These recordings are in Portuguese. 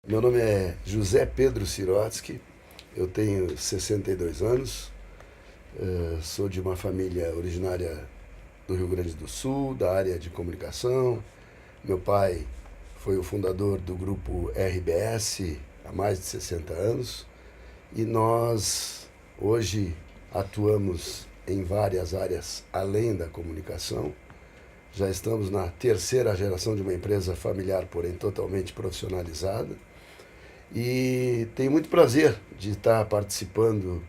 Meu nome é José Pedro Sirotsky, eu tenho 62 anos, sou de uma família originária do Rio Grande do Sul, da área de comunicação. Meu pai foi o fundador do grupo RBS há mais de 60 anos e nós hoje atuamos em várias áreas além da comunicação. Já estamos na terceira geração de uma empresa familiar, porém totalmente profissionalizada. E tenho muito prazer de estar participando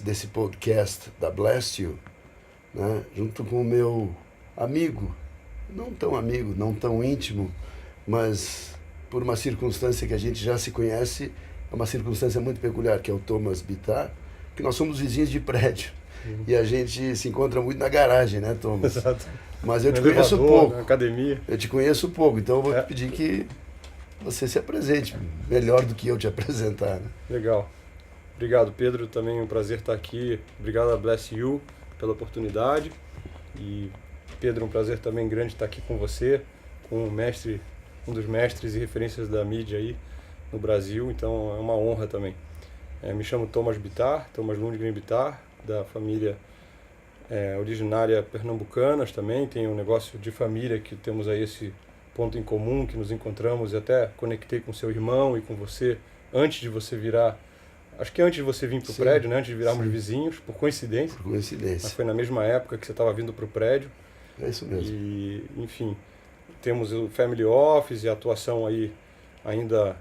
desse podcast da Bless You, né, junto com o meu amigo, não tão íntimo, mas por uma circunstância que a gente já se conhece, é uma circunstância muito peculiar, que é o Thomas Bittar, que nós somos vizinhos de prédio. E a gente se encontra muito na garagem, né, Thomas? Exato. Mas eu No te conheço elevador, pouco. na academia. Eu te conheço pouco, então eu vou te pedir que você se apresente melhor do que eu te apresentar, né? Legal. Obrigado, Pedro. Também é um prazer estar aqui. Obrigado a Bless You pela oportunidade. E, Pedro, um prazer também grande estar aqui com você, com um dos mestres e referências da mídia aí no Brasil. Então, é uma honra também. Me chamo Thomas Bittar, Thomas Lundgren Bittar, da família originária pernambucanas também. Tem um negócio de família que temos aí esse ponto em comum, que nos encontramos e até conectei com seu irmão e com você antes de você virar, acho que antes de você vir para o prédio, né? Antes de virarmos vizinhos, por coincidência. Por coincidência. Mas foi na mesma época que você estava vindo para o prédio. É isso mesmo. E, enfim, temos o Family Office e a atuação aí ainda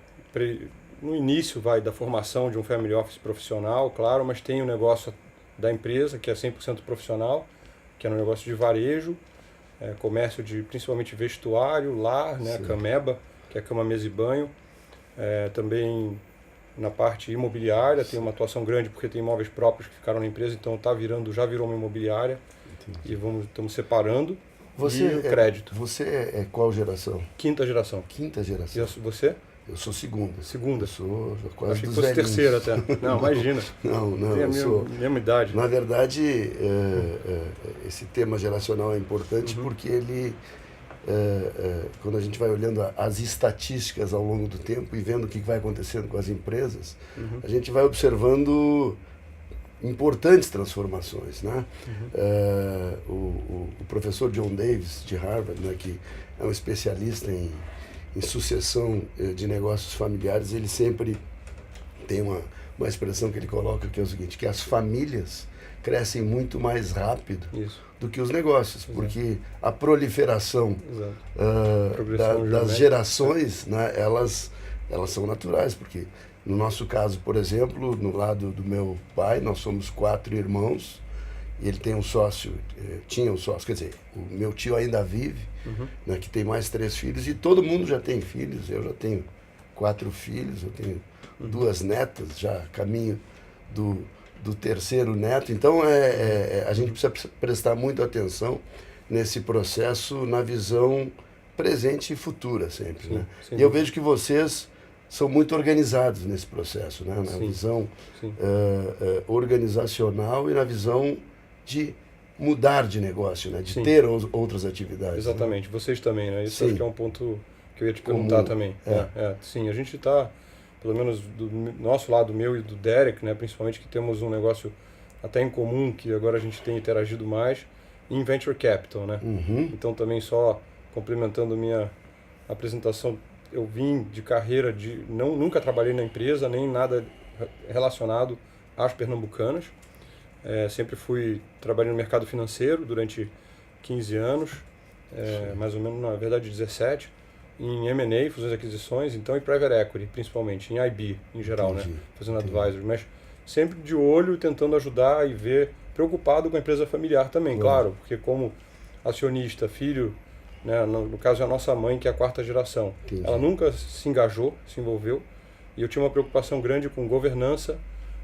no início da formação de um Family Office profissional, claro, mas tem o negócio da empresa, que é 100% profissional, que é um negócio de varejo, comércio de principalmente vestuário, lar, né, Cameba, que é cama, mesa e banho. Também na parte imobiliária tem uma atuação grande porque tem imóveis próprios que ficaram na empresa, então já virou uma imobiliária. Entendi. E estamos separando. E o crédito. Você é qual geração? Quinta geração. Quinta geração. E você? Eu sou segunda. Segunda. Eu sou quase Achei que dos fosse velhinhos. terceira até. Não, imagina. Não, tem a eu mesma idade. Na verdade, esse tema geracional é importante porque ele, quando a gente vai olhando as estatísticas ao longo do tempo e vendo o que vai acontecendo com as empresas, a gente vai observando importantes transformações, né? O professor John Davis, de Harvard, né, que é um especialista em sucessão de negócios familiares, ele sempre tem uma expressão que ele coloca, que é o seguinte, que as famílias crescem muito mais rápido do que os negócios, porque a proliferação das gerações, né, elas são naturais, porque no nosso caso, por exemplo, no lado do meu pai, nós somos 4 irmãos, e ele tem um sócio, tinha um sócio, quer dizer, o meu tio ainda vive, né, que tem mais 3 filhos, e todo mundo já tem filhos. Eu já tenho 4 filhos, eu tenho 2 netas, já caminho do terceiro neto. Então a gente precisa prestar muita atenção nesse processo, na visão presente e futura sempre, né? E eu vejo que vocês são muito organizados nesse processo, né? Na visão organizacional e na visão de mudar de negócio, né? De ter outras atividades. Exatamente, né? Vocês também, né? Isso acho que é um ponto que eu ia te perguntar comum também. Sim, a gente está, pelo menos do nosso lado, meu e do Derek, né? Principalmente, que temos um negócio até em comum, que agora a gente tem interagido mais, em Venture Capital, né? Então também, só complementando minha apresentação, eu vim de carreira nunca trabalhei na empresa, nem nada relacionado às pernambucanas. Sempre trabalhei no mercado financeiro durante 15 anos, mais ou menos, na verdade 17, em M&A, fusões e aquisições, então, e Private Equity, principalmente, em IB, em geral, né? Fazendo advisory, mas sempre de olho, tentando ajudar e ver, preocupado com a empresa familiar também, claro, porque como acionista, filho, né, no caso é a nossa mãe, que é a 4ª geração, ela nunca se engajou, se envolveu, e eu tinha uma preocupação grande com governança,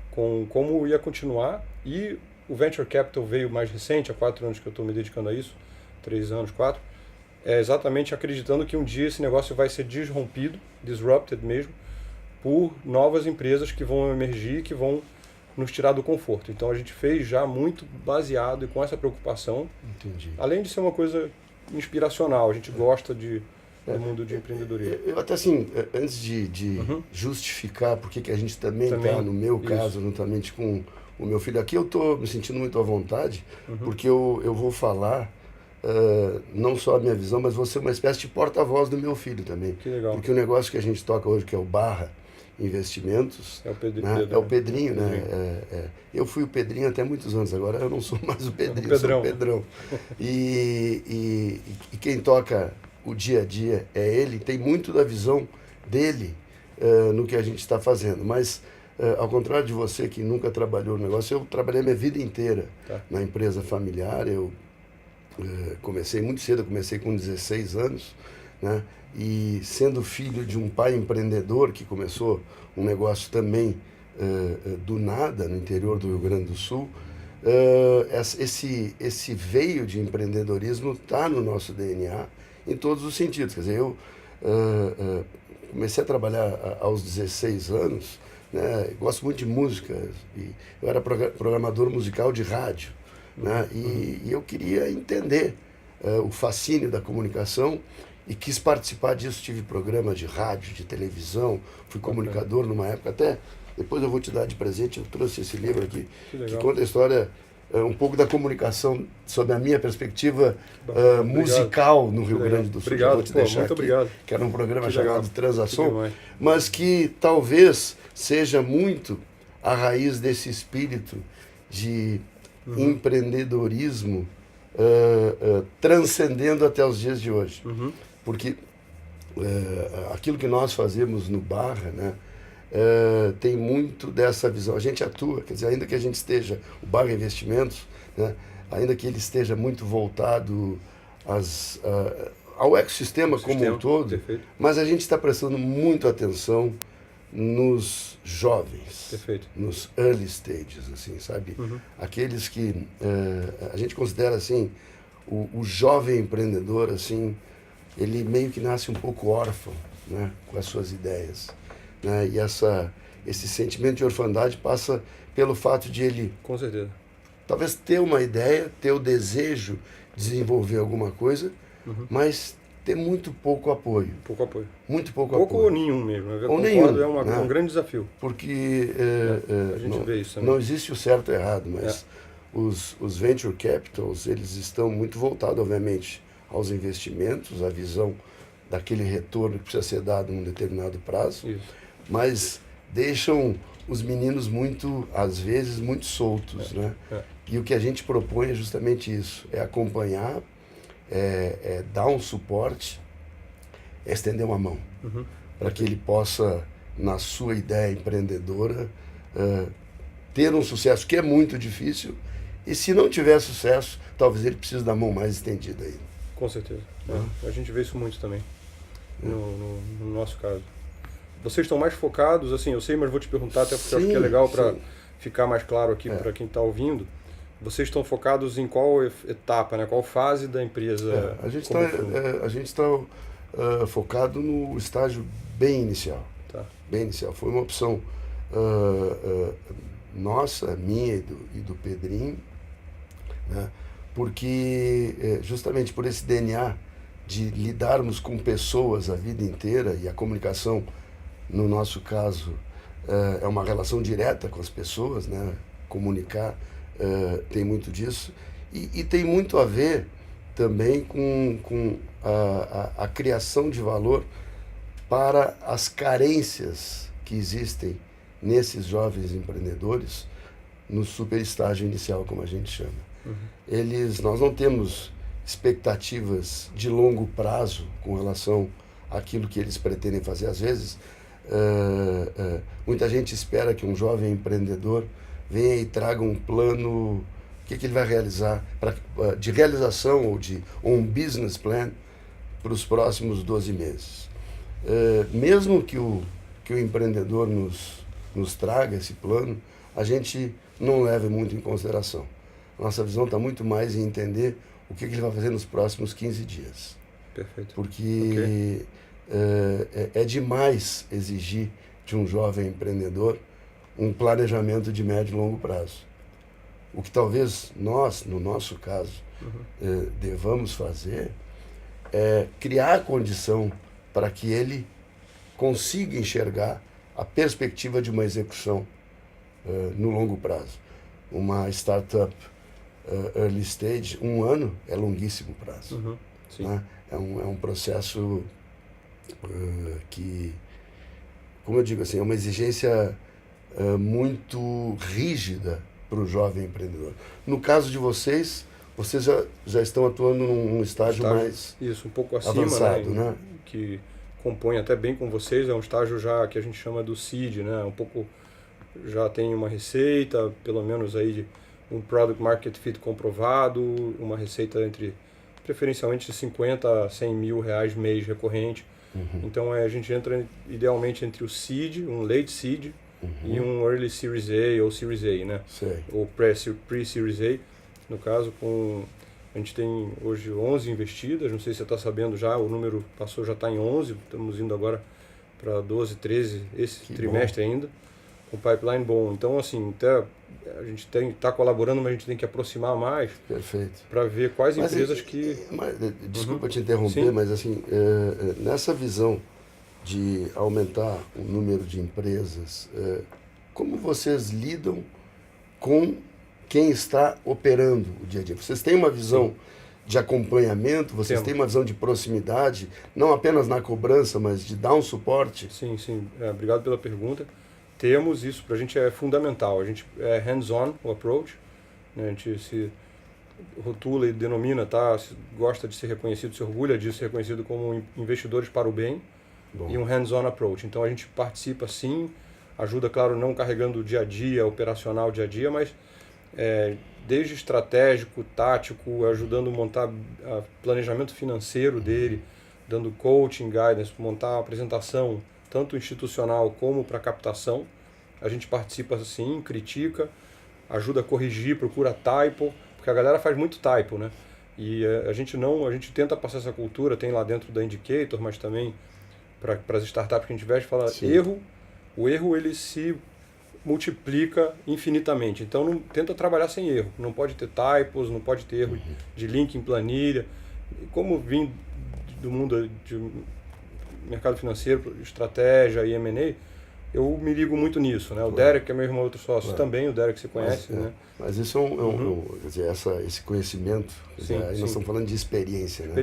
com como ia continuar, e o Venture Capital veio mais recente, há 4 anos que eu estou me dedicando a isso, 3 anos, 4, exatamente acreditando que um dia esse negócio vai ser disrupted mesmo, por novas empresas que vão emergir, que vão nos tirar do conforto. Então a gente fez já muito baseado e com essa preocupação, além de ser uma coisa inspiracional, a gente gosta de do mundo de empreendedorismo. Eu até assim, antes de justificar por que a gente também está, no meu caso, juntamente com o meu filho aqui, eu estou me sentindo muito à vontade, porque eu vou falar não só a minha visão, mas vou ser uma espécie de porta-voz do meu filho também. Que legal. Porque o negócio que a gente toca hoje, que é o Barra Investimentos, é o Pedrinho, né? É o Pedrinho, né? Eu fui o Pedrinho até muitos anos, agora eu não sou mais o Pedrinho, eu sou o Pedrão. E quem toca o dia a dia é ele, tem muito da visão dele no que a gente está fazendo, mas ao contrário de você que nunca trabalhou no negócio, eu trabalhei minha vida inteira na empresa familiar. Eu comecei muito cedo, eu comecei com 16 anos, né? E sendo filho de um pai empreendedor que começou um negócio também do nada no interior do Rio Grande do Sul, esse veio de empreendedorismo está no nosso DNA em todos os sentidos. Quer dizer, eu comecei a trabalhar aos 16 anos, né? Gosto muito de música, e eu era programador musical de rádio, né? E eu queria entender o fascínio da comunicação e quis participar disso. Tive programa de rádio, de televisão, fui comunicador numa época, até depois eu vou te dar de presente, eu trouxe esse livro aqui, que conta a história um pouco da comunicação sob a minha perspectiva musical no Rio Grande do Sul. Obrigado, vou te deixar muito aqui, obrigado. Que era um programa chamado Transação, que mas que talvez seja muito a raiz desse espírito de empreendedorismo transcendendo até os dias de hoje. Porque aquilo que nós fazemos no Barra, né, tem muito dessa visão. A gente atua, quer dizer, ainda que a gente esteja, o Barra Investimentos, né, ainda que ele esteja muito voltado ao ecossistema como um todo, perfeito. Mas a gente está prestando muito atenção nos jovens, perfeito. Nos early stages, assim, sabe? Aqueles que a gente considera assim, o jovem empreendedor, assim, ele meio que nasce um pouco órfão, né, com as suas ideias, né? E esse sentimento de orfandade passa pelo fato de ele, com certeza, talvez ter uma ideia, ter o desejo de desenvolver alguma coisa, mas ter muito pouco apoio. Pouco apoio. Muito pouco apoio. Pouco ou nenhum mesmo. Eu ou concordo, nenhum, é um grande desafio. Porque a gente vê isso também. Não existe o certo e o errado, mas os venture capitals, eles estão muito voltados, obviamente, aos investimentos, à visão daquele retorno que precisa ser dado em um determinado prazo, mas deixam os meninos muito, às vezes, muito soltos, né? E o que a gente propõe é justamente isso, é acompanhar, dar um suporte, estender uma mão, para que ele possa, na sua ideia empreendedora, ter um sucesso que é muito difícil, e se não tiver sucesso, talvez ele precise da mão mais estendida ainda. Com certeza. A gente vê isso muito também, no nosso caso. Vocês estão mais focados, assim, eu sei, mas vou te perguntar, até porque eu acho que é legal para ficar mais claro aqui para quem está ouvindo. Vocês estão focados em qual etapa, né? Qual fase da empresa? A gente está focado no estágio bem inicial. Bem inicial. Foi uma opção nossa, minha e do Pedrinho, né? Porque justamente por esse DNA de lidarmos com pessoas a vida inteira, e a comunicação, no nosso caso, é uma relação direta com as pessoas, né? Comunicar tem muito disso, e tem muito a ver também com a criação de valor para as carências que existem nesses jovens empreendedores no super estágio inicial, como a gente chama. Nós não temos expectativas de longo prazo com relação àquilo que eles pretendem fazer. Às vezes, muita gente espera que um jovem empreendedor venha e traga um plano, o que ele vai realizar, de realização ou um business plan para os próximos 12 meses. Mesmo que o empreendedor nos traga esse plano, a gente não leva muito em consideração. Nossa visão está muito mais em entender o que ele vai fazer nos próximos 15 dias. Perfeito. Porque é demais exigir de um jovem empreendedor um planejamento de médio e longo prazo. O que talvez nós, no nosso caso, devamos fazer é criar a condição para que ele consiga enxergar a perspectiva de uma execução no longo prazo. Uma startup early stage, 1 ano é longuíssimo prazo. Sim. Né? É um processo que, como eu digo assim, é uma exigência muito rígida para o jovem empreendedor. No caso de vocês já estão atuando num estágio mais isso, um pouco acima, avançado, né? Que compõe até bem com vocês, é um estágio já que a gente chama do seed, né? Um pouco já tem uma receita, pelo menos aí um product market fit comprovado, uma receita preferencialmente de 50 a 100 mil reais mês recorrente. Então a gente entra idealmente entre o seed, um late seed, e um early Series A ou Series A, né? Sei. Ou pre-Series A. No caso, a gente tem hoje 11 investidas, não sei se você está sabendo já, o número passou, já está em 11, estamos indo agora para 12, 13 esse Que trimestre bom. ainda, com pipeline bom. Então, assim, até a gente está colaborando, mas a gente tem que aproximar mais. Perfeito. Para ver quais Mas, empresas que... Desculpa te interromper, Sim. mas assim, nessa visão de aumentar o número de empresas, como vocês lidam com quem está operando o dia a dia? Vocês têm uma visão de acompanhamento, vocês têm uma visão de proximidade, não apenas na cobrança, mas de dar um suporte? Sim. Obrigado pela pergunta. Temos isso, para a gente é fundamental. A gente é hands-on o approach, né? A gente se rotula e denomina, gosta de ser reconhecido, se orgulha de ser reconhecido como investidores para o bem. Bom. E um hands-on approach. Então a gente participa sim, ajuda, claro, não carregando o dia a dia, operacional dia a dia, mas desde estratégico, tático, ajudando a montar planejamento financeiro dele, dando coaching, guidance, montar uma apresentação, tanto institucional como para captação. A gente participa sim, critica, ajuda a corrigir, procura typo, porque a galera faz muito typo, né? E a gente tenta passar essa cultura, tem lá dentro da Indicator, mas também para as startups que a gente investe, fala o erro ele se multiplica infinitamente. Então tenta trabalhar sem erro. Não pode ter typos, não pode ter erro de link em planilha. Como vim do mundo de mercado financeiro, estratégia e M&A, eu me ligo muito nisso, né? O Derek, que é meu irmão outro sócio, também, o Derek você conhece, né? Mas isso quer dizer, esse conhecimento, aí nós estamos falando de experiência, né?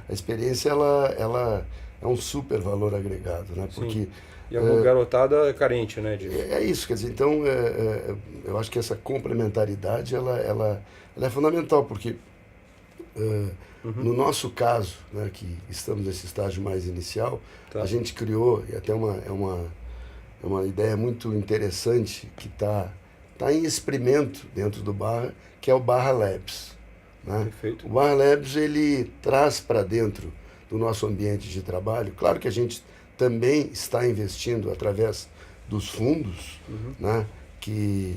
A experiência, ela é um super valor agregado, né? Porque e a garotada carente, né? É isso, quer dizer, então eu acho que essa complementaridade ela é fundamental, porque no nosso caso, né, que estamos nesse estágio mais inicial, a gente criou, e até uma ideia muito interessante que está em experimento dentro do Barra, que é o Barra Labs. Né? Perfeito. O Barra Labs ele traz para dentro do nosso ambiente de trabalho, claro que a gente também está investindo através dos fundos, né, que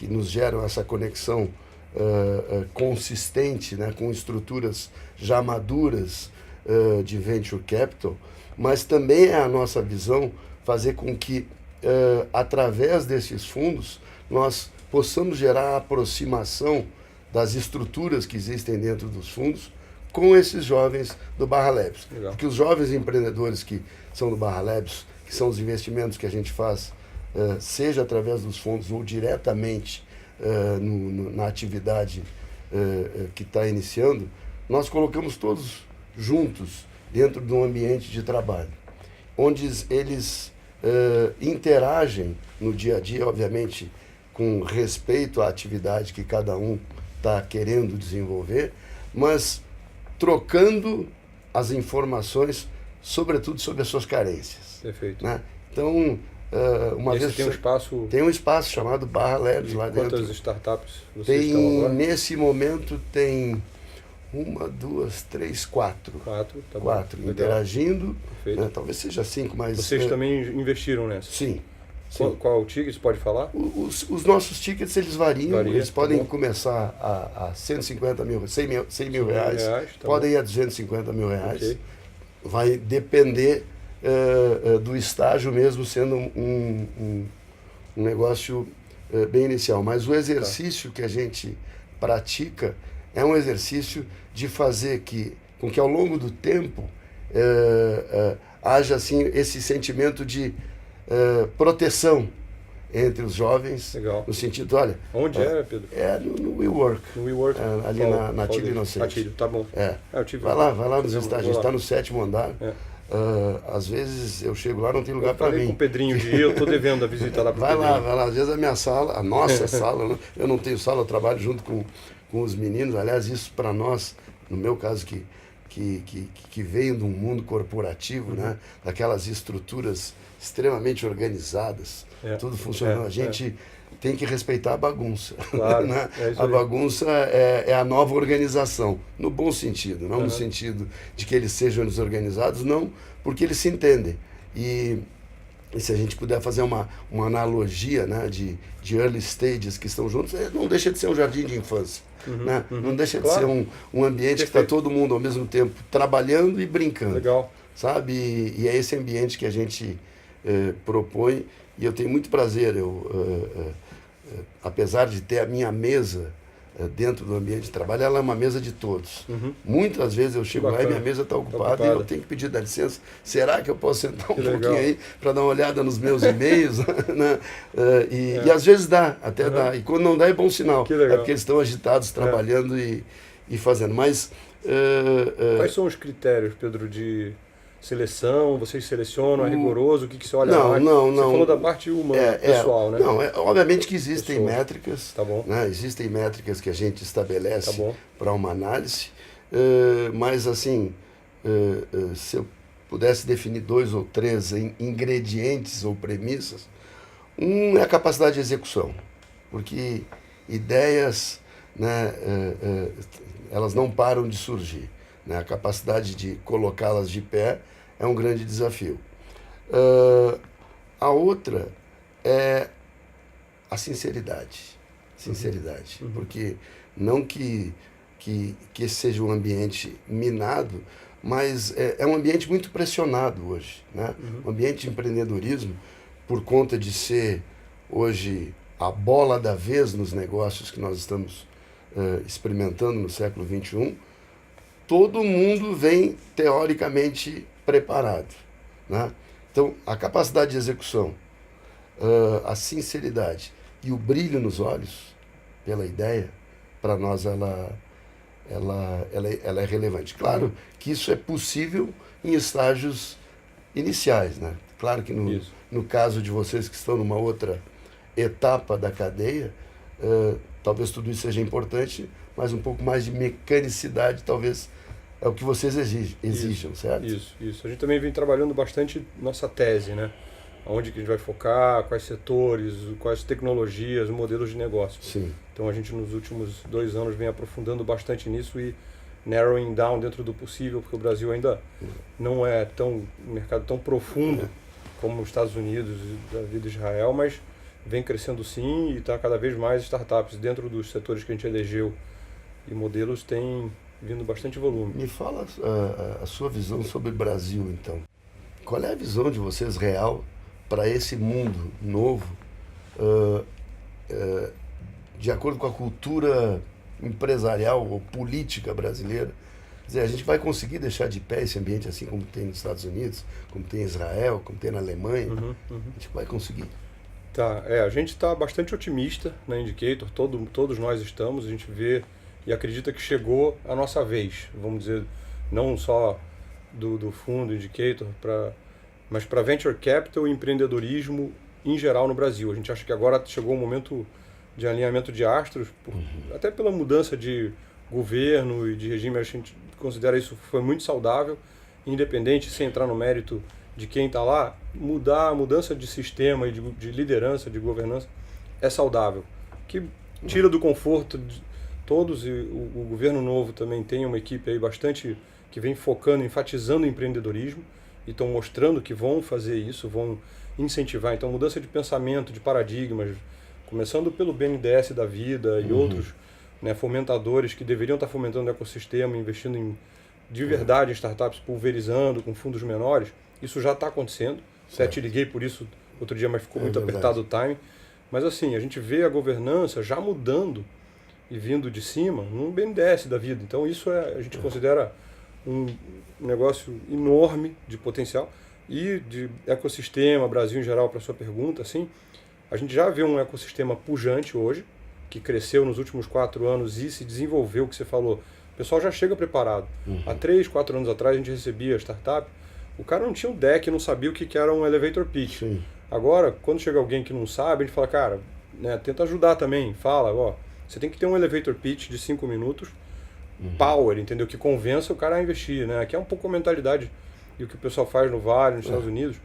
nos geram essa conexão consistente, né, com estruturas já maduras de venture capital, mas também é a nossa visão fazer com que, através desses fundos, nós possamos gerar a aproximação das estruturas que existem dentro dos fundos com esses jovens do Barra Labs. Legal. Porque os jovens empreendedores que são do Barra Labs, que são os investimentos que a gente faz, seja através dos fundos ou diretamente na atividade que está iniciando, nós colocamos todos juntos dentro de um ambiente de trabalho, onde eles interagem no dia a dia, obviamente, com respeito à atividade que cada um está querendo desenvolver, mas trocando as informações, sobretudo sobre as suas carências. Perfeito. Né? Então, uma vez tem um espaço chamado Barra Labs lá dentro. Quantas startups vocês estão agora? Nesse momento tem 1, 2, 3, 4. Quatro interagindo. Né? Talvez seja 5, mas... Vocês também investiram nessa? Sim. Qual o ticket, você pode falar? Os nossos tickets, eles variam. Eles podem começar a 150 mil, 100 mil reais. Podem ir a 250 mil reais. Okay. Vai depender do estágio mesmo, sendo um negócio bem inicial. Mas o exercício que a gente pratica é um exercício de fazer com que ao longo do tempo haja assim, esse sentimento de proteção entre os jovens. Legal. No sentido, olha... Onde Pedro? É no WeWork. No WeWork? Ali na Tilly Inocente. Atilho, tá bom. Vai lá nos estágios, a gente está no 7º andar. Às vezes eu chego lá, não tem lugar para mim. Eu falei com o Pedrinho de eu tô devendo a visita lá pro Vai lá. Às vezes a minha sala, a nossa sala, eu não tenho sala, eu trabalho junto com os meninos. Aliás, isso para nós, no meu caso, que veio de um mundo corporativo, né? Daquelas estruturas extremamente organizadas, tudo funcionando. A gente tem que respeitar a bagunça. Claro, né? A bagunça é a nova organização, no bom sentido, não no sentido de que eles sejam desorganizados, não, porque eles se entendem. E se a gente puder fazer uma analogia, né, de early stages que estão juntos, não deixa de ser um jardim de infância. Né? Não deixa de ser um ambiente que está todo mundo ao mesmo tempo trabalhando e brincando. Legal. Sabe? E é esse ambiente que a gente propõe, e eu tenho muito prazer, apesar de ter a minha mesa dentro do ambiente de trabalho, ela é uma mesa de todos. Muitas vezes eu chego lá e minha mesa está ocupada e eu tenho que pedir dá licença, será que eu posso sentar um pouquinho aí para dar uma olhada nos meus e-mails? Né? E às vezes dá, até dá, e quando não dá é bom sinal, é porque eles estão agitados, trabalhando e fazendo. Mas quais são os critérios, Pedro, de seleção? Vocês selecionam, é rigoroso? O que você olha mais? Não. Você falou da parte humana, pessoal, né? Não, obviamente que existem métricas. Tá bom. Né? Existem métricas que a gente estabelece para uma análise, mas assim, se eu pudesse definir 2 ou 3 ingredientes ou premissas, um é a capacidade de execução, porque ideias, né, elas não param de surgir. Né? A capacidade de colocá-las de pé é um grande desafio. A outra é a sinceridade. Porque não que esse seja um ambiente minado, mas é um ambiente muito pressionado hoje. Né? O ambiente de empreendedorismo, por conta de ser hoje a bola da vez nos negócios que nós estamos experimentando no século XXI, todo mundo vem teoricamente preparado. Né? Então, a capacidade de execução, a sinceridade e o brilho nos olhos pela ideia, para nós ela é relevante. Claro que isso é possível em estágios iniciais. Né? Claro que no caso de vocês que estão numa outra etapa da cadeia, talvez tudo isso seja importante, mas um pouco mais de mecanicidade talvez é o que vocês exijam, certo? Isso. A gente também vem trabalhando bastante nossa tese, né? Onde que a gente vai focar, quais setores, quais tecnologias, modelos de negócio. Sim. Então a gente nos últimos 2 anos vem aprofundando bastante nisso e narrowing down dentro do possível, porque o Brasil ainda não é um mercado tão profundo como os Estados Unidos e da vida de Israel, mas vem crescendo sim e está cada vez mais startups dentro dos setores que a gente elegeu e modelos têm vindo bastante volume. Me fala a sua visão sobre o Brasil, então. Qual é a visão de vocês real para esse mundo novo, de acordo com a cultura empresarial ou política brasileira? Quer dizer, a gente vai conseguir deixar de pé esse ambiente assim como tem nos Estados Unidos, como tem em Israel, como tem na Alemanha? A gente vai conseguir. A gente está bastante otimista na Indicator, todos nós estamos, a gente vê e acredita que chegou a nossa vez, vamos dizer, não só do fundo Indicator, mas para Venture Capital e empreendedorismo em geral no Brasil. A gente acha que agora chegou o momento de alinhamento de astros, até pela mudança de governo e de regime, a gente considera isso foi muito saudável, independente, sem entrar no mérito de quem está lá, a mudança de sistema e de liderança, de governança, é saudável, que tira do conforto de todos, e o governo novo também tem uma equipe aí bastante que vem focando, enfatizando o empreendedorismo e estão mostrando que vão fazer isso, vão incentivar. Então, mudança de pensamento, de paradigmas, começando pelo BNDES da vida e outros, né, fomentadores que deveriam estar fomentando o ecossistema, investindo de verdade em startups, pulverizando com fundos menores. Isso já está acontecendo. Até te liguei por isso outro dia, mas ficou muito apertado o timing. Mas assim, a gente vê a governança já mudando e vindo de cima num BNDES da vida. Então isso a gente considera um negócio enorme de potencial. E de ecossistema, Brasil em geral, para a sua pergunta, assim, a gente já vê um ecossistema pujante hoje, que cresceu nos últimos 4 anos e se desenvolveu, o que você falou. O pessoal já chega preparado. Há 3, 4 anos atrás a gente recebia startup, o cara não tinha um deck, não sabia o que era um elevator pitch. Sim. Agora, quando chega alguém que não sabe, a gente fala, cara, né, tenta ajudar também. Fala, ó, você tem que ter um elevator pitch de 5 minutos, power, entendeu? Que convença o cara a investir, né? Que é um pouco a mentalidade e o que o pessoal faz no Vale, nos Estados Unidos.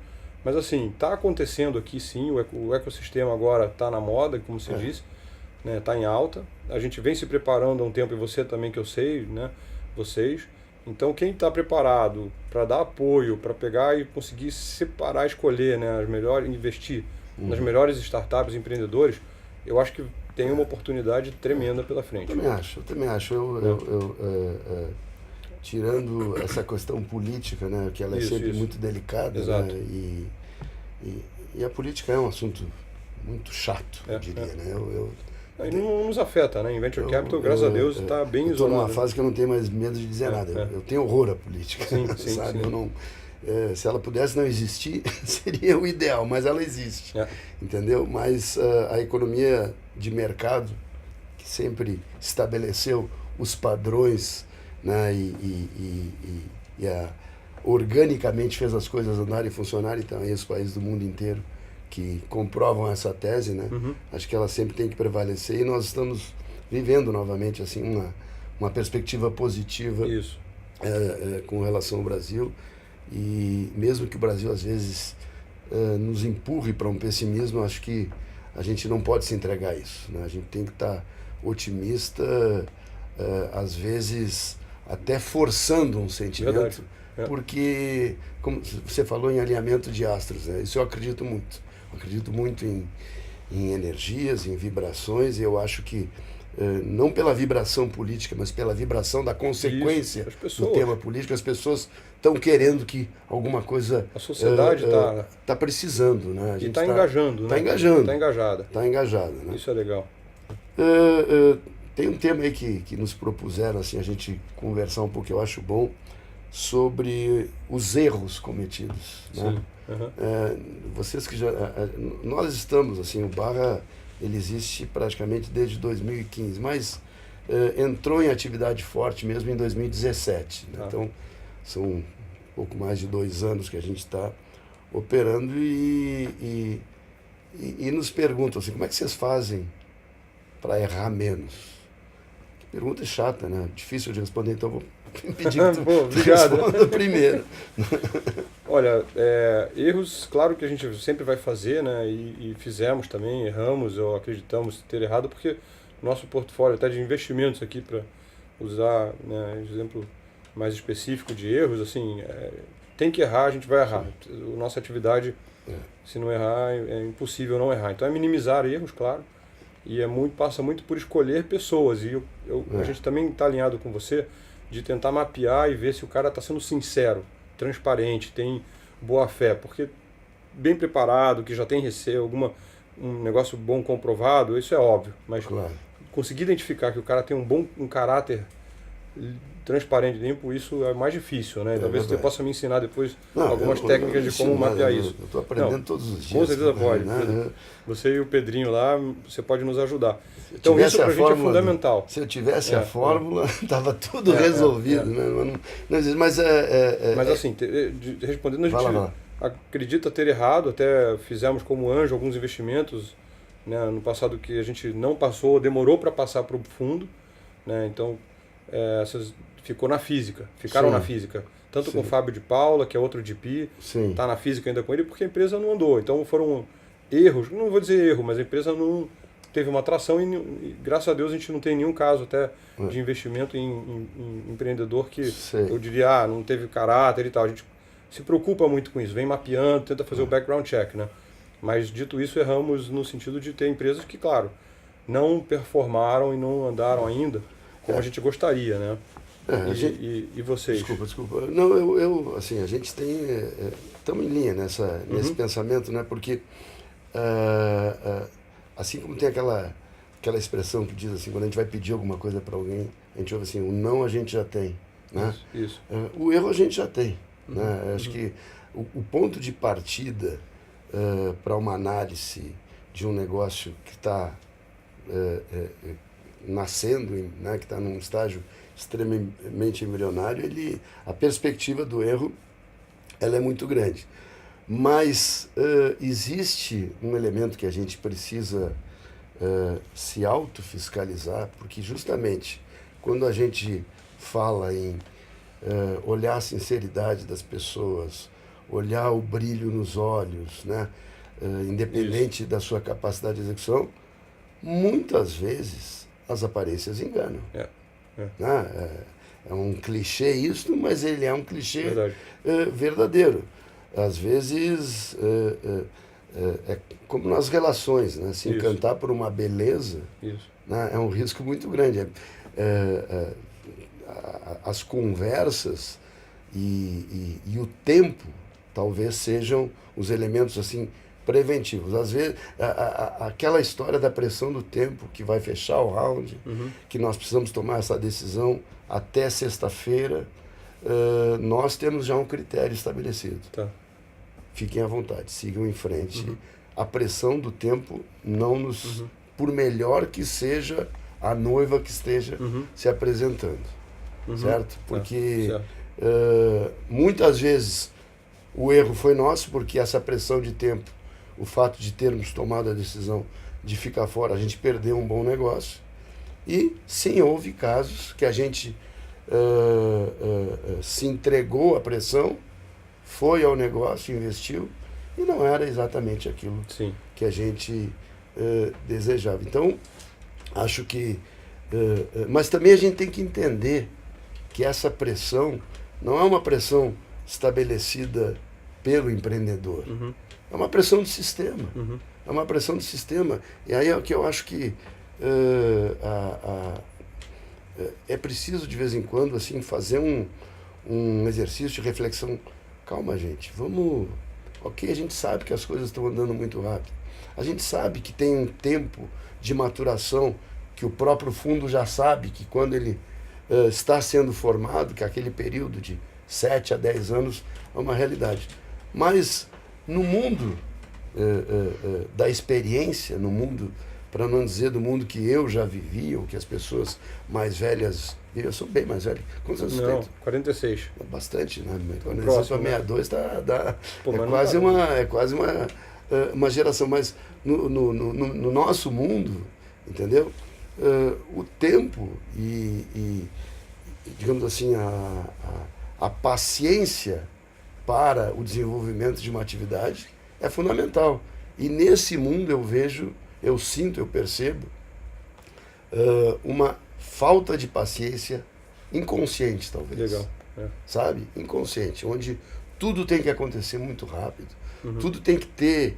Mas assim, está acontecendo aqui sim, o ecossistema agora está na moda, como você disse, né? Está em alta. A gente vem se preparando há um tempo, e você também, que eu sei, né? Vocês. Então, quem está preparado para dar apoio, para pegar e conseguir separar, escolher, né, as melhores, investir nas melhores startups, empreendedores, eu acho que tem uma oportunidade tremenda pela frente. Eu também acho. Tirando essa questão política, né, que ela é sempre muito delicada, Exato. né, e a política é um assunto muito chato, eu diria, né? E não nos afeta, né? Em Venture Capital, graças a Deus, está bem isolado. Estou numa fase que eu não tenho mais medo de dizer nada. Eu tenho horror à política, sabe? Sim. Eu não, se ela pudesse não existir, seria o ideal, mas ela existe, entendeu? Mas a economia de mercado, que sempre estabeleceu os padrões, né? Organicamente fez as coisas andarem e funcionarem, então aí os países do mundo inteiro que comprovam essa tese, né? Acho que ela sempre tem que prevalecer e nós estamos vivendo novamente assim uma perspectiva positiva com relação ao Brasil, e mesmo que o Brasil às vezes nos empurre para um pessimismo, acho que a gente não pode se entregar a isso, né? A gente tem que estar otimista, às vezes até forçando um sentimento, porque, como você falou, em alinhamento de astros, né? Isso eu acredito muito. Acredito muito em energias, em vibrações, e eu acho que, não pela vibração política, mas pela vibração da consequência do tema político, as pessoas estão querendo que alguma coisa... A sociedade está precisando, né? A gente está engajando, né? Está engajando. Está engajada. Está engajada, né? Isso é legal. Tem um tema aí que nos propuseram, assim, a gente conversar um pouco, eu acho bom, sobre os erros cometidos, né? Sim. Vocês que já... nós estamos, assim, o Barra, ele existe praticamente desde 2015, mas entrou em atividade forte mesmo em 2017. Né? Então, são um pouco mais de 2 anos que a gente está operando e nos perguntam assim, como é que vocês fazem para errar menos? Que pergunta chata, né? Difícil de responder, então vou pedir que tu responda primeiro. Olha, erros, claro que a gente sempre vai fazer, né? E fizemos também, erramos, ou acreditamos ter errado, porque o nosso portfólio até de investimentos aqui, para usar, né, exemplo mais específico de erros, assim, tem que errar, a gente vai errar. A nossa atividade, se não errar, é impossível não errar. Então é minimizar erros, claro, e passa muito por escolher pessoas. E a gente também está alinhado com você de tentar mapear e ver se o cara está sendo sincero, transparente, tem boa fé, porque bem preparado, que já tem receio, um negócio bom comprovado, isso é óbvio, mas conseguir identificar que o cara tem um caráter transparente, limpo, isso é mais difícil, né? Talvez você possa me ensinar depois algumas técnicas de como mapear isso. Eu estou aprendendo todos os dias. Com certeza pode. Né? Você e o Pedrinho lá, você pode nos ajudar. Então isso para a gente é fundamental. Se eu tivesse a fórmula, estava tudo resolvido. Né? Mas assim, respondendo, a gente acredita ter errado, até fizemos como anjo alguns investimentos, né, no passado que a gente não passou, demorou para passar para o fundo, né? Então ficaram na física. Tanto com o Fábio de Paula, que é outro DP, está na física ainda com ele, porque a empresa não andou. Então foram erros, não vou dizer erro, mas a empresa não teve uma atração e graças a Deus a gente não tem nenhum caso até de investimento em empreendedor que eu diria, não teve caráter e tal. A gente se preocupa muito com isso, vem mapeando, tenta fazer o background check, né? Mas dito isso, erramos no sentido de ter empresas que, claro, não performaram e não andaram ainda como a gente gostaria, né? E vocês? Desculpa. Não, assim, a gente tem... Estamos em linha nesse pensamento, né? Porque assim como tem aquela expressão que diz assim, quando a gente vai pedir alguma coisa para alguém, a gente ouve assim, o não a gente já tem, né? Isso. O erro a gente já tem, né? Acho que o ponto de partida para uma análise de um negócio que está nascendo, né, que está num estágio extremamente embrionário, a perspectiva do erro ela é muito grande. Mas existe um elemento que a gente precisa se autofiscalizar, porque justamente quando a gente fala em olhar a sinceridade das pessoas, olhar o brilho nos olhos, né, independente da sua capacidade de execução, muitas vezes as aparências enganam. Né? É um clichê isso, mas ele é um clichê verdadeiro. Às vezes é como nas relações, né? Se encantar por uma beleza, né? É um risco muito grande. As conversas e o tempo talvez sejam os elementos assim preventivos. Às vezes, aquela história da pressão do tempo que vai fechar o round, que nós precisamos tomar essa decisão até sexta-feira, nós temos já um critério estabelecido. Tá. Fiquem à vontade, sigam em frente. A pressão do tempo não nos... Por melhor que seja a noiva que esteja se apresentando. Certo? Porque muitas vezes o erro foi nosso, porque essa pressão de tempo, o fato de termos tomado a decisão de ficar fora, a gente perdeu um bom negócio. E sim, houve casos que a gente se entregou à pressão, foi ao negócio, investiu, e não era exatamente aquilo que a gente desejava. Então, acho que... mas também a gente tem que entender que essa pressão não é uma pressão estabelecida pelo empreendedor. É uma pressão do sistema. É uma pressão do sistema. E aí é o que eu acho que é preciso, de vez em quando, assim, fazer um exercício de reflexão. Calma, gente, vamos... Ok, a gente sabe que as coisas estão andando muito rápido. A gente sabe que tem um tempo de maturação que o próprio fundo já sabe que quando ele está sendo formado, que aquele período de 7 a 10 anos é uma realidade. Mas no mundo da experiência, no mundo, para não dizer do mundo que eu já vivi, ou que as pessoas mais velhas... Eu sou bem mais velho. Quantos anos você tem? 46. Bastante, né? Quando Próximo, para 62 Pô, é quase uma geração. Mas no nosso mundo, entendeu? O tempo e digamos assim, a paciência para o desenvolvimento de uma atividade é fundamental. E nesse mundo eu sinto, eu percebo uma falta de paciência inconsciente, talvez. Legal. Sabe? Inconsciente, onde tudo tem que acontecer muito rápido, tudo tem que ter...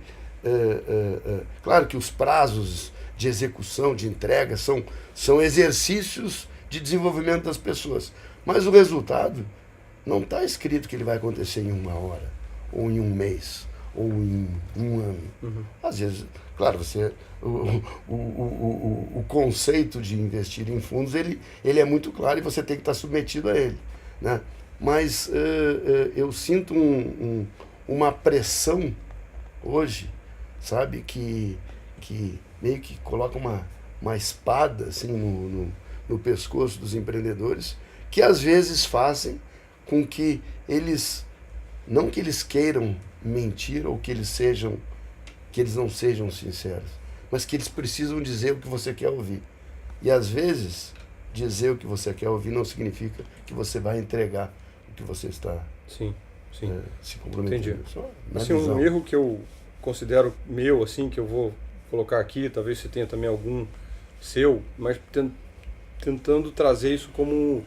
claro que os prazos de execução, de entrega, são exercícios de desenvolvimento das pessoas. Mas o resultado não está escrito que ele vai acontecer em 1 hora, ou em 1 mês, ou em 1 ano. Às vezes, claro, o conceito de investir em fundos, ele é muito claro e você tem que estar submetido a ele, né? Mas eu sinto uma pressão hoje, sabe, que meio que coloca uma espada assim, no pescoço dos empreendedores, que às vezes fazem com que eles, não que eles queiram mentir ou que eles não sejam sinceros, mas que eles precisam dizer o que você quer ouvir. E às vezes, dizer o que você quer ouvir não significa que você vai entregar o que você está se comprometendo. Entendi. Assim, um erro que eu considero meu, assim, que eu vou colocar aqui, talvez você tenha também algum seu, mas tentando trazer isso como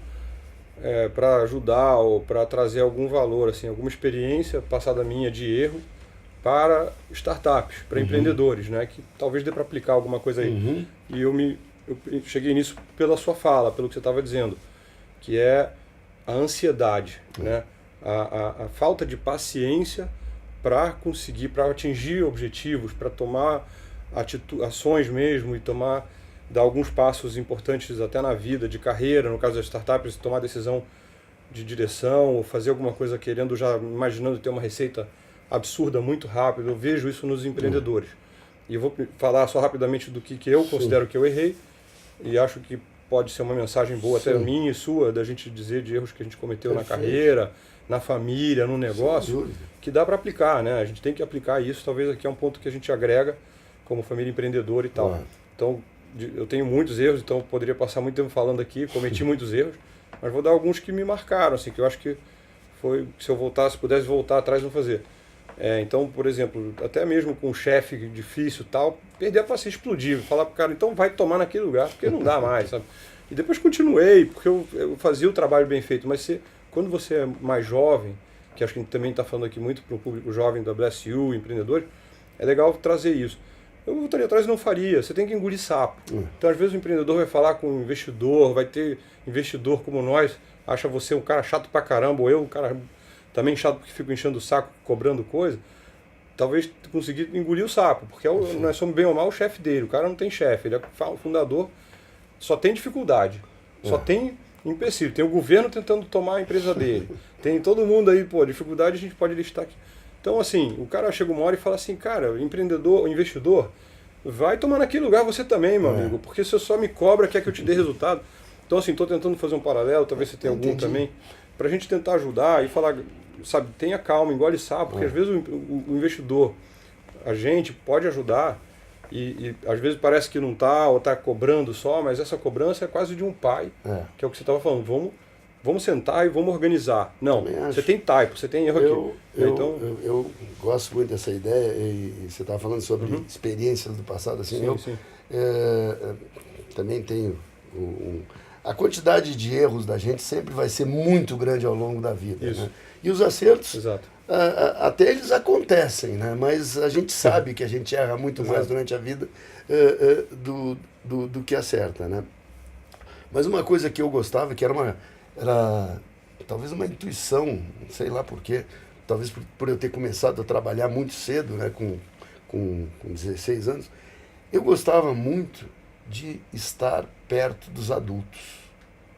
para ajudar ou para trazer algum valor, assim, alguma experiência passada minha de erro para startups, para empreendedores, né, que talvez dê para aplicar alguma coisa aí. E eu cheguei nisso pela sua fala, pelo que você estava dizendo, que é a ansiedade, né, a falta de paciência para conseguir, para atingir objetivos, para tomar ações mesmo e dar alguns passos importantes até na vida, de carreira, no caso das startups, tomar decisão de direção, ou fazer alguma coisa querendo, já imaginando ter uma receita absurda muito rápido. Eu vejo isso nos empreendedores. E eu vou falar só rapidamente do que eu considero que eu errei, e acho que pode ser uma mensagem boa até minha e sua, da gente dizer de erros que a gente cometeu na carreira, na família, no negócio, que dá para aplicar, né? A gente tem que aplicar isso, talvez aqui é um ponto que a gente agrega como família empreendedora e tal. Então, eu tenho muitos erros, então eu poderia passar muito tempo falando aqui, cometi muitos erros, mas vou dar alguns que me marcaram, assim, que eu acho que foi, se eu voltasse, pudesse voltar atrás, não fazer. Então, por exemplo, até mesmo com um chefe difícil e tal, perder a paciência, explodir, falar pro cara, então vai tomar naquele lugar, porque não dá mais, sabe? E depois continuei, porque eu fazia o trabalho bem feito, mas quando você é mais jovem, que acho que a gente também está falando aqui muito para o público jovem da WSU, empreendedores, é legal trazer isso. Eu voltaria atrás e não faria, você tem que engolir sapo. Então, às vezes o empreendedor vai falar com um investidor, vai ter investidor como nós, acha você um cara chato pra caramba, ou eu um cara também chato porque fico enchendo o saco, cobrando coisa, talvez conseguir engolir o sapo, porque nós somos bem ou mal o chefe dele, o cara não tem chefe, ele é o fundador, só tem dificuldade, só tem empecilho, tem o governo tentando tomar a empresa dele, tem todo mundo aí, dificuldade a gente pode listar aqui. Então, assim, o cara chega uma hora e fala assim, cara, o empreendedor, o investidor, vai tomar naquele lugar você também, meu amigo, porque você só me cobra, quer que eu te dê resultado. Então, assim, estou tentando fazer um paralelo, talvez você tenha algum também, para a gente tentar ajudar e falar, sabe, tenha calma, engole sapo, porque às vezes o investidor, a gente pode ajudar e às vezes parece que não está ou está cobrando só, mas essa cobrança é quase de um pai, que é o que você estava falando, vamos sentar e vamos organizar. Não, você tem typo, você tem erro aqui. Eu gosto muito dessa ideia e você estava falando sobre experiências do passado, assim, sim. Também tenho a quantidade de erros da gente sempre vai ser muito grande ao longo da vida. Né? E os acertos, até eles acontecem, né? Mas a gente sabe que a gente erra muito mais durante a vida do que acerta. Né? Mas uma coisa que eu gostava, que era talvez uma intuição, sei lá porquê, talvez por eu ter começado a trabalhar muito cedo, né? com 16 anos, eu gostava muito de estar perto dos adultos,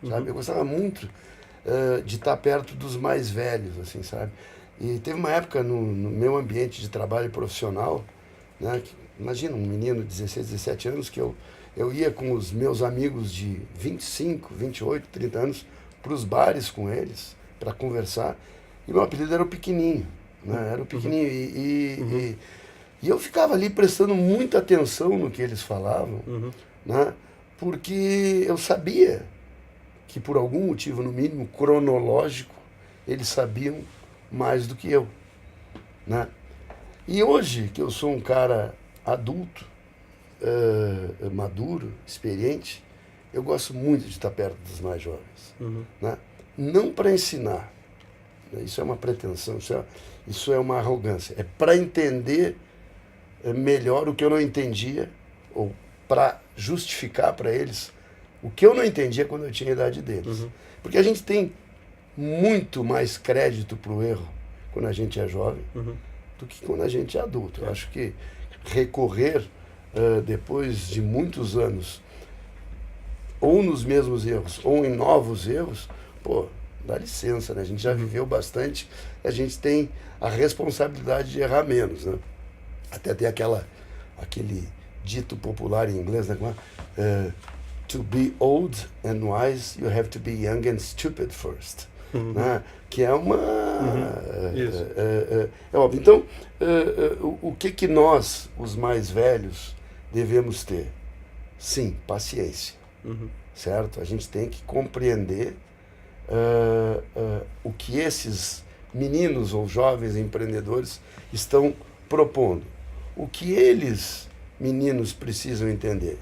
sabe? Eu gostava muito de estar perto dos mais velhos, assim, sabe? E teve uma época no meu ambiente de trabalho profissional, né? Imagina, um menino de 16, 17 anos, que eu ia com os meus amigos de 25, 28, 30 anos para os bares com eles, para conversar, e meu apelido era o Pequenininho, né? Era o Pequenininho, e eu ficava ali prestando muita atenção no que eles falavam, né? Porque eu sabia que por algum motivo, no mínimo cronológico, eles sabiam mais do que eu, né? E hoje, que eu sou um cara adulto, maduro, experiente, eu gosto muito de estar perto dos mais jovens, né? Não para ensinar, né? Isso é uma pretensão, isso é uma arrogância, é para entender melhor o que eu não entendia, ou para justificar para eles o que eu não entendia quando eu tinha a idade deles. Porque a gente tem muito mais crédito para o erro quando a gente é jovem do que quando a gente é adulto. Eu acho que recorrer depois de muitos anos ou nos mesmos erros ou em novos erros, dá licença, né? A gente já viveu bastante, a gente tem a responsabilidade de errar menos, né? Até tem aquele dito popular em inglês, né? To be old and wise, you have to be young and stupid first. Né? Que é uma... é óbvio. Então, o que nós, os mais velhos, devemos ter? Sim, paciência. Certo? A gente tem que compreender o que esses meninos ou jovens empreendedores estão propondo. O que eles, meninos, precisam entender?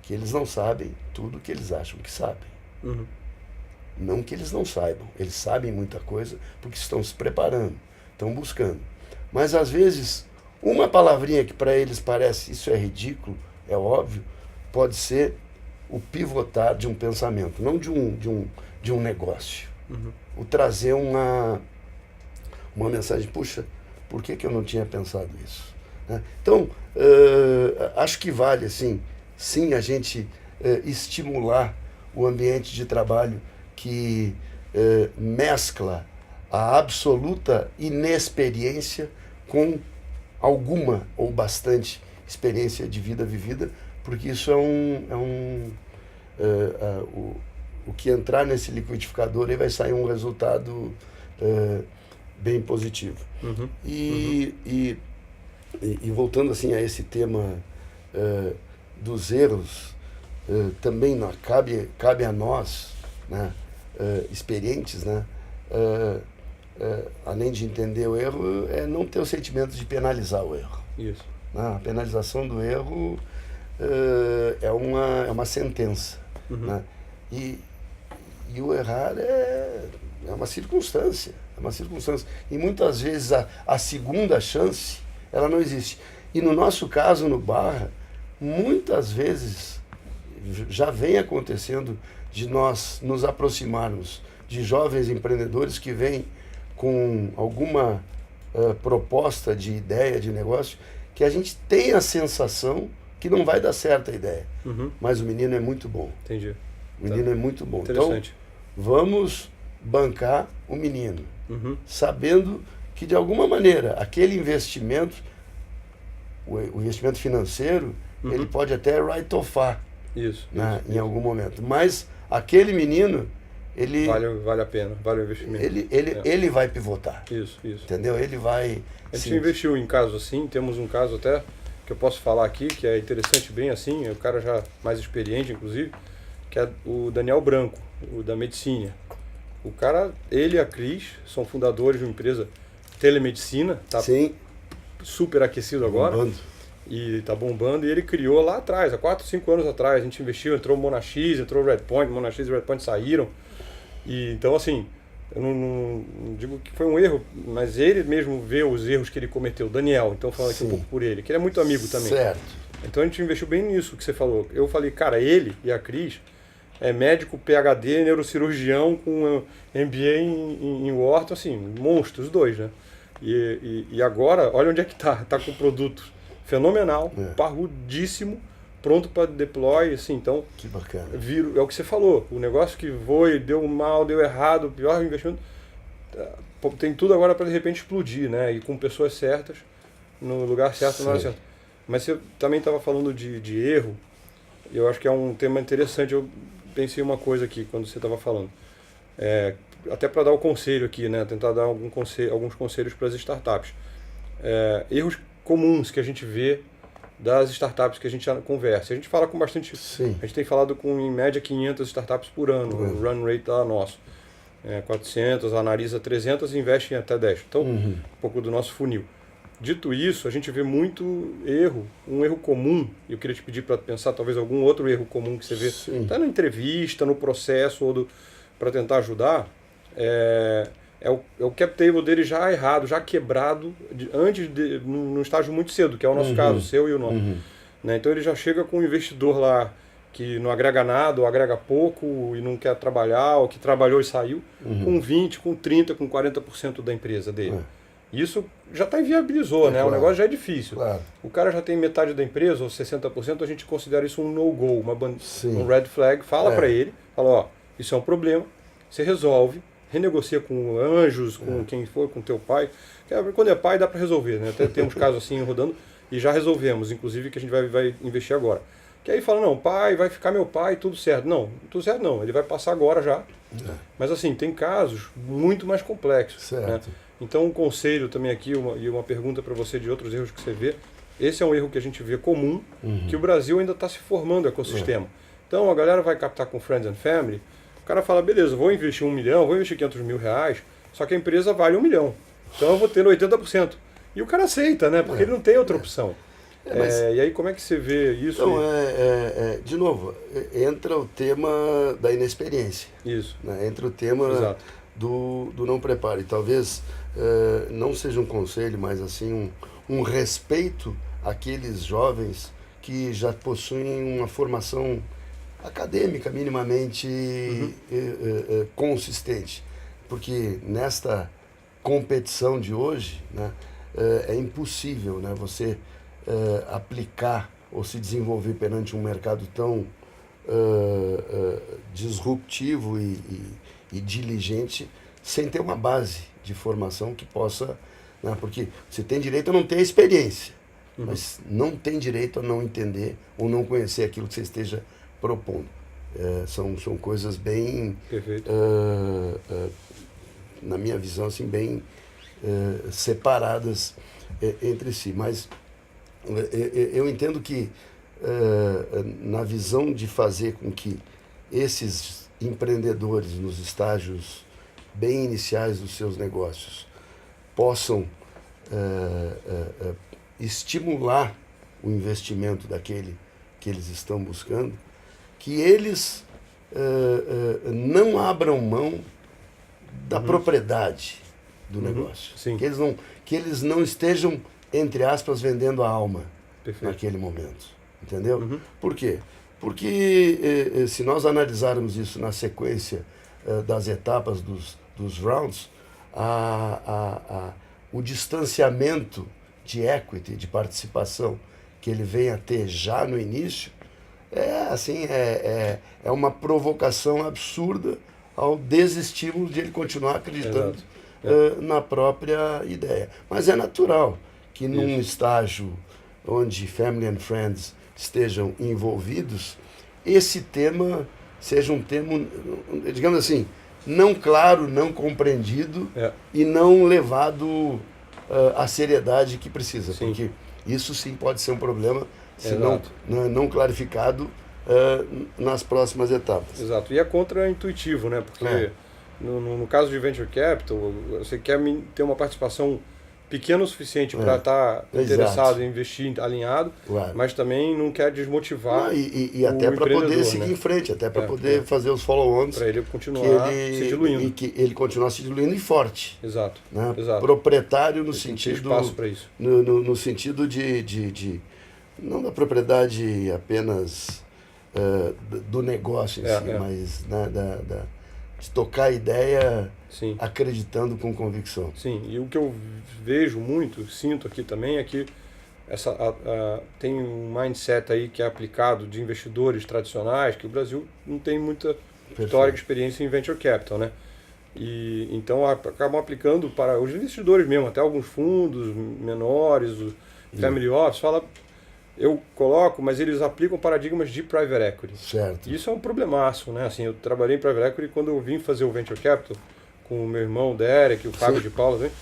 Que eles não sabem tudo o que eles acham que sabem. Não que eles não saibam, eles sabem muita coisa porque estão se preparando, estão buscando. Mas às vezes, uma palavrinha que para eles parece, isso é ridículo, é óbvio, pode ser o pivotar de um pensamento, não de um negócio. O trazer uma mensagem, puxa, por que eu não tinha pensado isso? Né? Então, acho que vale, assim, sim, a gente estimular o ambiente de trabalho que mescla a absoluta inexperiência com alguma ou bastante experiência de vida vivida, porque isso o que entrar nesse liquidificador aí vai sair um resultado bem positivo. E voltando assim a esse tema dos erros, também cabe a nós, né, experientes, né, além de entender o erro, não ter o sentimento de penalizar o erro. Isso. A penalização do erro é uma sentença. Né? E o errar é uma circunstância. É uma circunstância. E muitas vezes a segunda chance, ela não existe. E no nosso caso, no Barra, muitas vezes já vem acontecendo de nós nos aproximarmos de jovens empreendedores que vêm com alguma proposta de ideia, de negócio, que a gente tem a sensação que não vai dar certo a ideia. Mas o menino é muito bom. Entendi. O menino é muito bom. Interessante. Então, vamos bancar o menino, sabendo que, de alguma maneira, aquele investimento, o investimento financeiro, ele pode até write-offar em algum momento. Mas aquele menino, ele... Vale a pena, vale o investimento. Ele vai pivotar. Isso. Entendeu? Ele vai... A gente investiu em casos assim, temos um caso até que eu posso falar aqui, que é interessante bem assim, é o cara já mais experiente, inclusive, que é o Daniel Branco, o da Medicina. O cara, ele e a Cris são fundadores de uma empresa de telemedicina, tá super aquecido agora. Bombando. E tá bombando, e ele criou lá atrás, há 4, 5 anos atrás, a gente investiu, entrou o Monax, entrou o Redpoint, o Monax e o Redpoint saíram. E então assim, eu não digo que foi um erro, mas ele mesmo vê os erros que ele cometeu, Daniel, então falando aqui um pouco por ele, que ele é muito amigo também. Certo. Então a gente investiu bem nisso que você falou. Eu falei, cara, ele e a Cris é médico, PhD, neurocirurgião com MBA em Wharton, assim, monstros, os dois, né? E agora, olha onde é que tá com o produto fenomenal, parrudíssimo, pronto para deploy, assim, então... Que bacana. É o que você falou, o negócio que foi, deu mal, deu errado, o pior investimento, tem tudo agora para de repente explodir, né? E com pessoas certas, no lugar certo, na hora certa. Mas você também estava falando de erro, e eu acho que é um tema interessante, eu pensei uma coisa aqui quando você estava falando. Até para dar o conselho aqui, né? Tentar dar alguns conselhos para as startups. Erros comuns que a gente vê das startups que a gente já conversa. A gente fala com bastante... Sim. A gente tem falado com, em média, 500 startups por ano. O run rate da nosso. 400, analisa 300 e investe em até 10. Então, um pouco do nosso funil. Dito isso, a gente vê muito erro, um erro comum, e eu queria te pedir para pensar talvez algum outro erro comum que você vê, até na entrevista, no processo, ou para tentar ajudar, é o cap table dele já errado, já quebrado, num estágio muito cedo, que é o nosso caso, o seu e o nosso. Né? Então ele já chega com um investidor lá que não agrega nada, ou agrega pouco, e não quer trabalhar, ou que trabalhou e saiu, com 20%, com 30%, com 40% da empresa dele. Isso já inviabilizou, né? Claro. O negócio já é difícil. Claro. O cara já tem metade da empresa, ou 60%, a gente considera isso um no-go, um red flag. Fala para ele, fala, ó, isso é um problema, você resolve, renegocia com anjos, com quem for, com teu pai. Quando é pai dá para resolver, né? Até temos casos assim rodando e já resolvemos, inclusive que a gente vai investir agora. Que aí fala, não, pai, vai ficar meu pai, tudo certo. Não, tudo certo não, ele vai passar agora já. Mas assim, tem casos muito mais complexos. Certo. Né? Então um conselho também aqui, e uma pergunta para você de outros erros que você vê. Esse é um erro que a gente vê comum, que o Brasil ainda está se formando o ecossistema. Então a galera vai captar com Friends and Family, o cara fala, beleza, vou investir 1 milhão, vou investir 500 mil reais, só que a empresa vale 1 milhão. Então eu vou ter 80%. E o cara aceita, né? Porque ele não tem outra opção. E aí como é que você vê isso? Então, de novo, entra o tema da inexperiência. Isso. Né? Entra o tema do não preparo. E talvez não seja um conselho, mas assim um respeito àqueles jovens que já possuem uma formação acadêmica minimamente consistente. Porque nesta competição de hoje, né, é impossível, né, você aplicar ou se desenvolver perante um mercado tão disruptivo e e diligente sem ter uma base de formação que possa... Né, porque você tem direito a não ter experiência, mas não tem direito a não entender ou não conhecer aquilo que você esteja propondo. São coisas bem... Perfeito. Na minha visão, assim, bem separadas entre si. Mas eu entendo que na visão de fazer com que esses empreendedores nos estágios bem iniciais dos seus negócios possam estimular o investimento daquele que eles estão buscando, que eles não abram mão da propriedade do negócio. Sim. Que eles não estejam, entre aspas, vendendo a alma. Perfeito. Naquele momento. Entendeu? Por quê? Porque se nós analisarmos isso na sequência das etapas dos rounds, o distanciamento de equity, de participação que ele vem a ter já no início, é uma provocação absurda ao desestímulo de ele continuar acreditando na própria ideia. Mas é natural que num estágio onde family and friends estejam envolvidos, esse tema seja um tema, digamos assim, não claro, não compreendido e não levado à seriedade que precisa. Sim. Porque isso sim pode ser um problema se não clarificado nas próximas etapas. Exato. E é contra-intuitivo, né? Porque no caso de Venture Capital, você quer ter uma participação pequeno o suficiente para estar interessado em investir alinhado, mas também não quer desmotivar e até para poder seguir em frente, até para poder fazer os follow-ons. Para ele continuar se diluindo. E que ele continuar se diluindo e forte. Exato. Né? Exato. Proprietário no ele sentido... tem espaço para isso. No sentido de... Não da propriedade apenas do negócio em si, mas de tocar a ideia... Sim. Acreditando com convicção. Sim, e o que eu vejo muito, sinto aqui também, é que tem um mindset aí que é aplicado de investidores tradicionais, que o Brasil não tem muita história de experiência em venture capital, né? E então acabam aplicando para os investidores mesmo, até alguns fundos menores, o family office, eu coloco, mas eles aplicam paradigmas de private equity. Certo. E isso é um problemaço, né? Assim, eu trabalhei em private equity quando eu vim fazer o venture capital, com o meu irmão Derek, o Fábio de Paula também.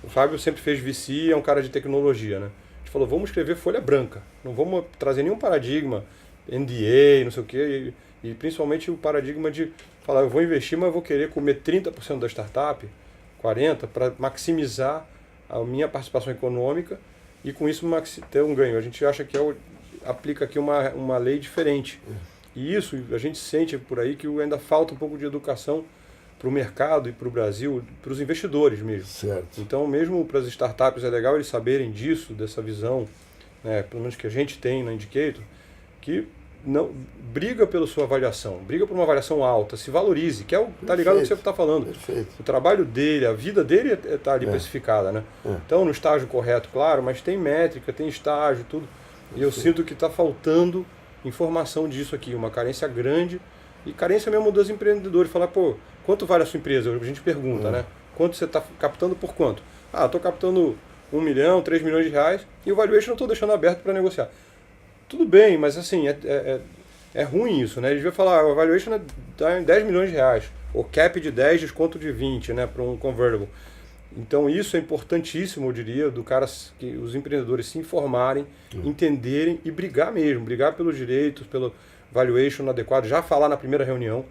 O Fábio sempre fez VC, é um cara de tecnologia, né? A gente falou, vamos escrever folha branca, não vamos trazer nenhum paradigma, NDA, não sei o quê, e principalmente o paradigma de falar, eu vou investir, mas eu vou querer comer 30% da startup, 40%, para maximizar a minha participação econômica e com isso ter um ganho. A gente acha que aplica aqui uma lei diferente. E isso, a gente sente por aí que ainda falta um pouco de educação para o mercado e para o Brasil, para os investidores mesmo. Certo. Então, mesmo para as startups, é legal eles saberem disso, dessa visão, né, pelo menos que a gente tem na Indicator, que não briga pela sua avaliação, briga por uma avaliação alta, se valorize, que tá ligado no que você está falando. Perfeito. O trabalho dele, a vida dele está ali precificada, né? Então, no estágio correto, claro, mas tem métrica, tem estágio, tudo. E eu sinto que está faltando informação disso aqui, uma carência grande, e carência mesmo dos empreendedores. Falar, pô, quanto vale a sua empresa? A gente pergunta, né? Quanto você está captando por quanto? Estou captando 1 milhão, 3 milhões de reais, e o valuation eu estou deixando aberto para negociar. Tudo bem, mas assim, é ruim isso, né? Ele devia falar, a valuation está em 10 milhões de reais, ou cap de 10, desconto de 20, né, para um convertible. Então isso é importantíssimo, eu diria, que os empreendedores se informarem, entenderem e brigar mesmo, brigar pelos direitos, pelo valuation adequado, já falar na primeira reunião,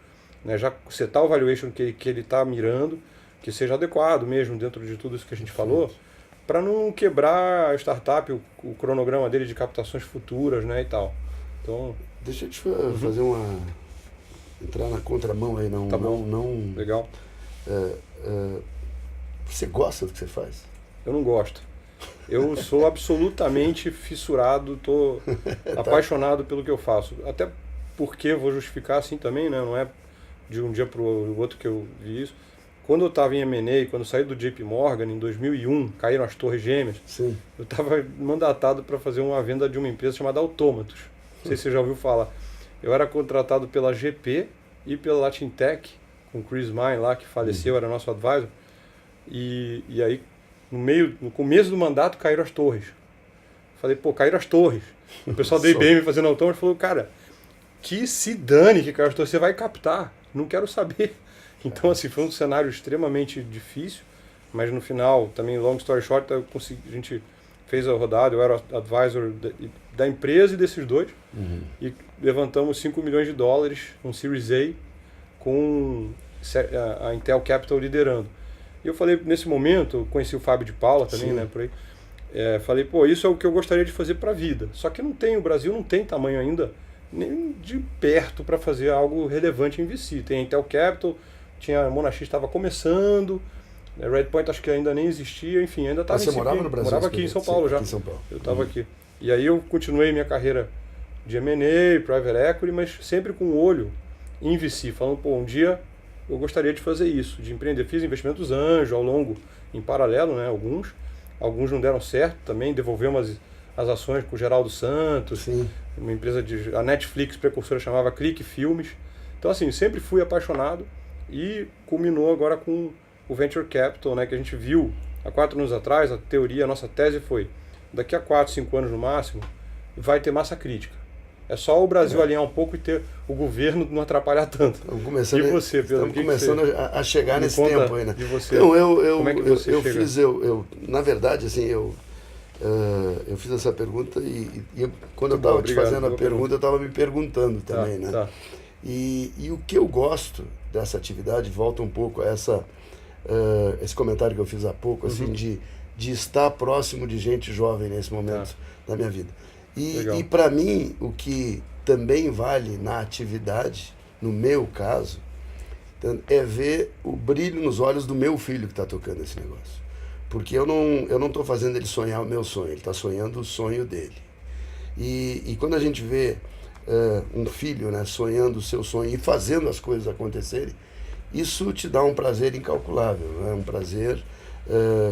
né, já setar o valuation que ele está mirando, que seja adequado mesmo dentro de tudo isso que a gente falou, para não quebrar a startup, o cronograma dele de captações futuras, né, e tal. Então, deixa eu te fazer entrar na contramão aí, não. Tá bom. Não. Legal. Você gosta do que você faz? Eu não gosto. Eu sou absolutamente fissurado, estou apaixonado pelo que eu faço. Até porque, vou justificar assim também, né? Não é de um dia para o outro que eu vi isso. Quando eu estava em M&A, quando eu saí do JP Morgan, em 2001, caíram as Torres Gêmeas, Sim. Eu estava mandatado para fazer uma venda de uma empresa chamada Autômatos. Não sei se você já ouviu falar. Eu era contratado pela GP e pela Latintech, com o Chris Mine lá, que faleceu, era nosso advisor. E aí, no começo do mandato, caíram as torres. Falei, pô, caíram as torres. O pessoal da IBM fazendo autônomo falou, cara, que se dane que caiu as torres, você vai captar, não quero saber. Então, assim, foi um cenário extremamente difícil, mas no final, também, long story short, a gente fez a rodada, eu era advisor da empresa e desses dois, e levantamos $5 milhões, um Series A, com a Intel Capital liderando. E eu falei, nesse momento, eu conheci o Fábio de Paula também, né, por aí, falei, pô, isso é o que eu gostaria de fazer para a vida. Só que o Brasil não tem tamanho ainda, nem de perto, para fazer algo relevante em VC. Tem a Intel Capital, a Monax estava começando, a Redpoint acho que ainda nem existia, enfim, ainda estava Você morava no Brasil? Morava aqui em São Paulo já. Aqui em São Paulo. Eu estava aqui. E aí eu continuei minha carreira de M&A, Private Equity, mas sempre com o olho em VC, falando, pô, um dia eu gostaria de fazer isso, de empreender. Fiz investimentos anjo ao longo, em paralelo, né, alguns não deram certo também, devolvemos as ações com o Geraldo Santos, Sim. uma empresa a Netflix precursora chamava Clique Filmes. Então, assim, sempre fui apaixonado e culminou agora com o Venture Capital, né, que a gente viu há 4 anos atrás. A nossa tese foi, daqui a 4, 5 anos no máximo, vai ter massa crítica. É só o Brasil alinhar um pouco e ter o governo não atrapalhar tanto. E você, Pedro? Estamos começando a chegar nesse tempo aí, né? De você. Não, Como é que você chega? Na verdade, assim, eu fiz essa pergunta e quando eu estava te fazendo a pergunta, eu estava me perguntando também, né? Tá. E o que eu gosto dessa atividade, volta um pouco a esse comentário que eu fiz há pouco, assim, de estar próximo de gente jovem nesse momento da minha vida. E para mim, o que também vale na atividade, no meu caso, é ver o brilho nos olhos do meu filho que está tocando esse negócio. Porque eu não estou fazendo ele sonhar o meu sonho, ele está sonhando o sonho dele. E quando a gente vê um filho, né, sonhando o seu sonho e fazendo as coisas acontecerem, isso te dá um prazer incalculável, né? Um prazer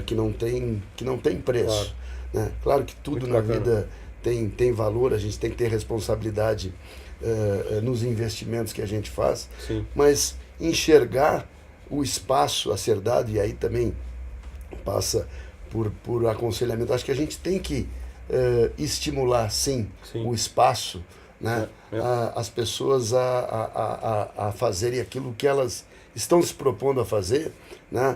que não tem preço. Claro, né? Claro que tudo na vida tem valor, a gente tem que ter responsabilidade nos investimentos que a gente faz, Sim. Mas enxergar o espaço a ser dado, e aí também passa por aconselhamento. Acho que a gente tem que estimular, sim, o espaço, né? As pessoas a fazerem aquilo que elas estão se propondo a fazer, né?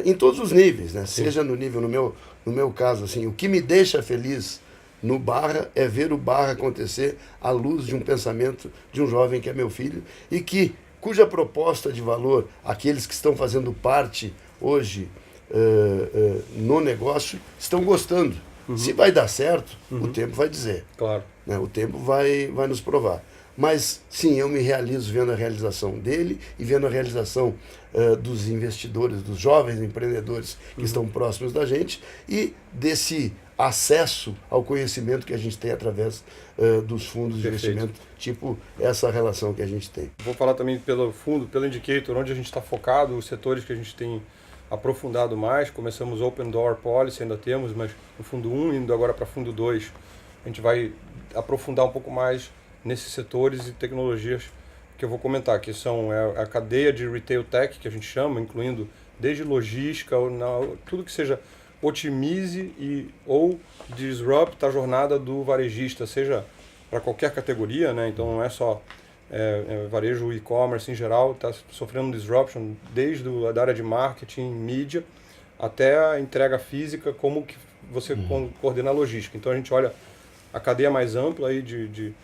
Em todos os níveis, né? Seja no nível, no meu caso, assim, o que me deixa feliz no Barra é ver o Barra acontecer à luz de um pensamento de um jovem que é meu filho e cuja proposta de valor, aqueles que estão fazendo parte hoje no negócio, estão gostando. Se vai dar certo, o tempo vai dizer. Claro. Né? O tempo vai nos provar. Mas, sim, eu me realizo vendo a realização dele e vendo a realização dos investidores, dos jovens empreendedores que estão próximos da gente e desse acesso ao conhecimento que a gente tem através dos fundos de investimento, tipo essa relação que a gente tem. Vou falar também pelo fundo, pelo indicator, onde a gente está focado, os setores que a gente tem aprofundado mais. Começamos Open Door Policy, ainda temos, mas no fundo 1, indo agora para fundo 2, a gente vai aprofundar um pouco mais nesses setores e tecnologias que eu vou comentar, que são a cadeia de Retail Tech, que a gente chama, incluindo desde logística, tudo que seja otimize ou disrupt a jornada do varejista, seja para qualquer categoria, né? Então não é só varejo, e-commerce em geral, está sofrendo disruption desde a área de marketing, mídia, até a entrega física, como que você coordena a logística. Então a gente olha a cadeia mais ampla aí de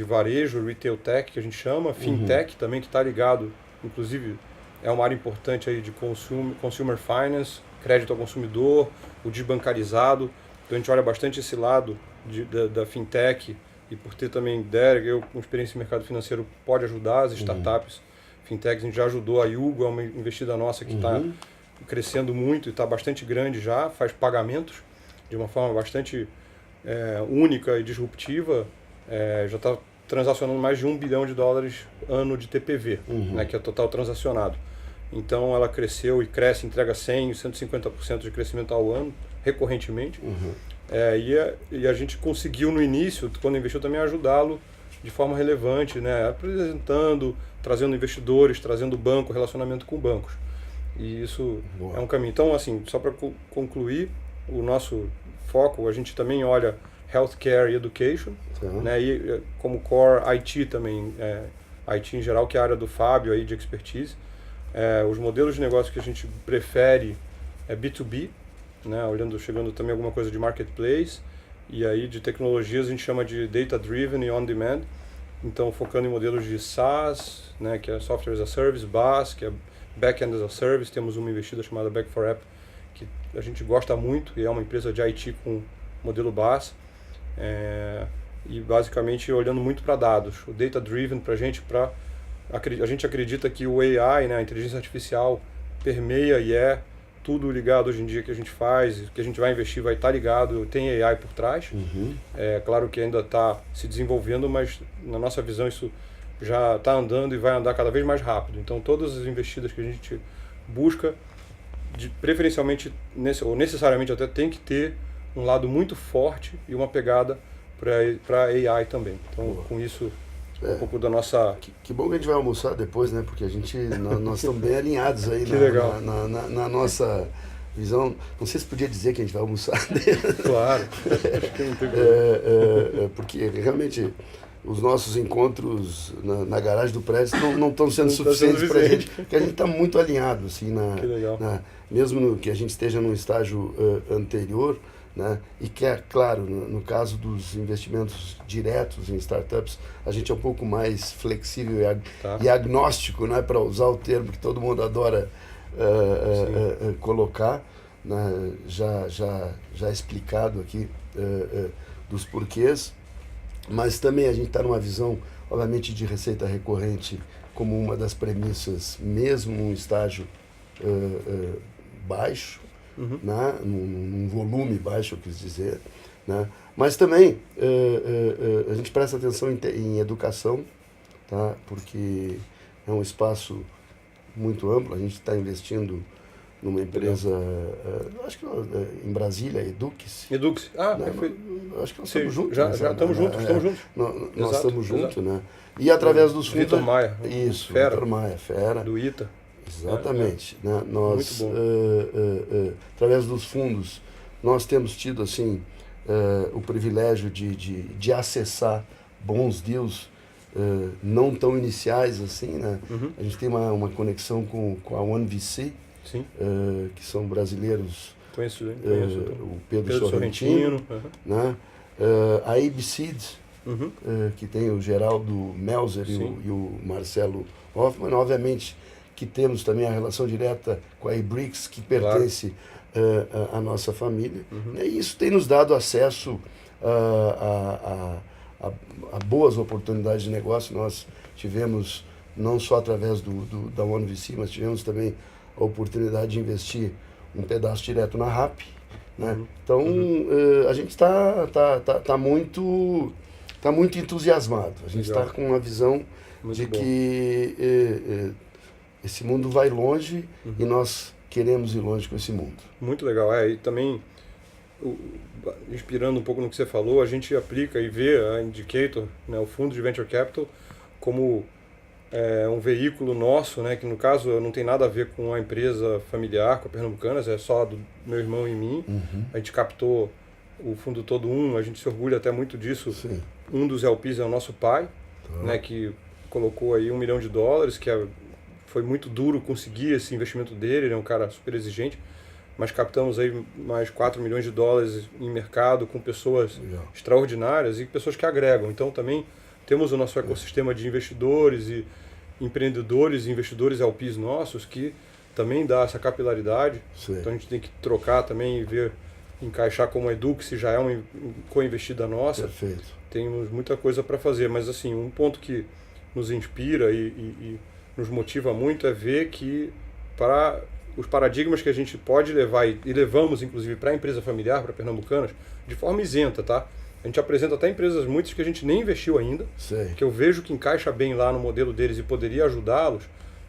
varejo, retail tech, que a gente chama, fintech também, que está ligado, inclusive é uma área importante aí de consumer finance, crédito ao consumidor, o desbancarizado. Então a gente olha bastante esse lado da fintech, e por ter também Derek, eu com experiência em mercado financeiro, pode ajudar as startups fintechs. A gente já ajudou a Yugo, é uma investida nossa que está crescendo muito e está bastante grande já, faz pagamentos de uma forma bastante única e disruptiva. Já está transacionando mais de $1 bilhão ano de TPV, né, que é total transacionado. Então ela cresceu e cresce, entrega 100%, 150% de crescimento ao ano, recorrentemente. E a gente conseguiu no início, quando investiu também, ajudá-lo de forma relevante, né? Apresentando, trazendo investidores, trazendo banco, relacionamento com bancos. E isso é um caminho. Então, assim, só para concluir, o nosso foco, a gente também olha healthcare e education, né? E como core IT também, IT em geral, que é a área do Fábio aí de expertise. Os modelos de negócio que a gente prefere é B2B, né? Chegando também alguma coisa de marketplace, e aí de tecnologias a gente chama de data driven e on demand. Então, focando em modelos de SaaS, né, que é Software as a Service, BaaS, que é Backend as a Service. Temos uma investida chamada Back4App, que a gente gosta muito, e é uma empresa de IT com modelo BaaS. E basicamente olhando muito para dados. O Data Driven para a gente acredita que o AI, né, a inteligência artificial, permeia e tudo ligado hoje em dia que a gente faz, que a gente vai investir, vai estar ligado, tem AI por trás. É claro que ainda está se desenvolvendo, mas na nossa visão isso já está andando e vai andar cada vez mais rápido. Então todas as investidas que a gente busca, preferencialmente, ou necessariamente até, tem que ter um lado muito forte e uma pegada para AI também. Então, com isso, um pouco da nossa... Que bom que a gente vai almoçar depois, né? Porque nós estamos bem alinhados aí na nossa visão. Não sei se podia dizer que a gente vai almoçar. Claro. Acho que não tem problema. Porque realmente os nossos encontros na garagem do prédio não estão sendo suficientes para a gente, porque a gente está muito alinhado, assim, mesmo que a gente esteja num estágio anterior, né? E que é claro, no caso dos investimentos diretos em startups, a gente é um pouco mais flexível e agnóstico, né? Para usar o termo que todo mundo adora colocar, né? Já explicado aqui dos porquês, mas também a gente está numa visão, obviamente, de receita recorrente como uma das premissas, mesmo num estágio baixo, né? Num volume baixo, eu quis dizer, né? Mas também a gente presta atenção em educação, tá? Porque é um espaço muito amplo. A gente está investindo numa empresa, acho que em Brasília, Eduque-se. Eduque-se. Né? Acho que nós estamos juntos. Já estamos juntos, estamos juntos. Nós estamos juntos, né? E através dos fundos... Vitor Maia. Isso, Fera. Vitor Maia, fera. Do ITA. Exatamente. Né? Nós, muito bom. através dos fundos, nós temos tido assim, o privilégio de acessar bons deals não tão iniciais assim, né? A gente tem uma conexão com a OneVC, que são brasileiros. Conheço. O Pedro Sorrentino. Né? A ABSeed, que tem o Geraldo Melzer e o Marcelo Hoffman, obviamente, que temos também a relação direta com a eBricks, que pertence à nossa família. E isso tem nos dado acesso a boas oportunidades de negócio. Nós tivemos, não só através da OneVC, mas tivemos também a oportunidade de investir um pedaço direto na RAP. Né? Então, a gente está muito entusiasmado. A gente está com uma visão de que esse mundo vai longe e nós queremos ir longe com esse mundo. Muito legal. E também, inspirando um pouco no que você falou, a gente aplica e vê a Indicator, né, o fundo de Venture Capital, como um veículo nosso, né, que no caso não tem nada a ver com a empresa familiar, com a Pernambucanas, é só do meu irmão e mim. A gente captou o fundo todo a gente se orgulha até muito disso. Sim. Um dos LPs é o nosso pai, né, que colocou aí $1 milhão, que foi muito duro conseguir esse investimento dele. Ele é um cara super exigente, mas captamos aí mais $4 milhões em mercado com pessoas extraordinárias e pessoas que agregam. Então também temos o nosso ecossistema de investidores e empreendedores e investidores LPs nossos que também dá essa capilaridade. Sim. Então a gente tem que trocar também e ver, encaixar como a Eduque-se já é uma co-investida nossa. Perfeito. Temos muita coisa para fazer, mas assim, um ponto que nos inspira e nos motiva muito é ver que para os paradigmas que a gente pode levar e levamos inclusive para a empresa familiar, para Pernambucanas, de forma isenta, tá? A gente apresenta até empresas muitas que a gente nem investiu ainda, que eu vejo que encaixa bem lá no modelo deles e poderia ajudá-los,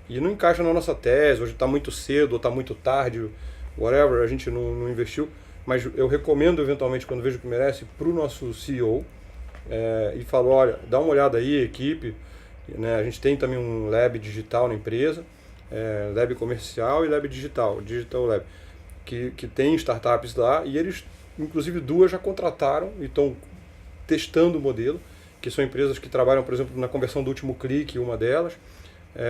e não encaixa na nossa tese, hoje está muito cedo ou está muito tarde, whatever, a gente não investiu, mas eu recomendo eventualmente, quando vejo que merece, para o nosso CEO, e falou, olha, dá uma olhada aí, equipe, né? A gente tem também um lab digital na empresa, lab comercial e lab digital, Digital Lab, que tem startups lá, e eles, inclusive 2 já contrataram e estão testando o modelo, que são empresas que trabalham, por exemplo, na conversão do último clique, uma delas,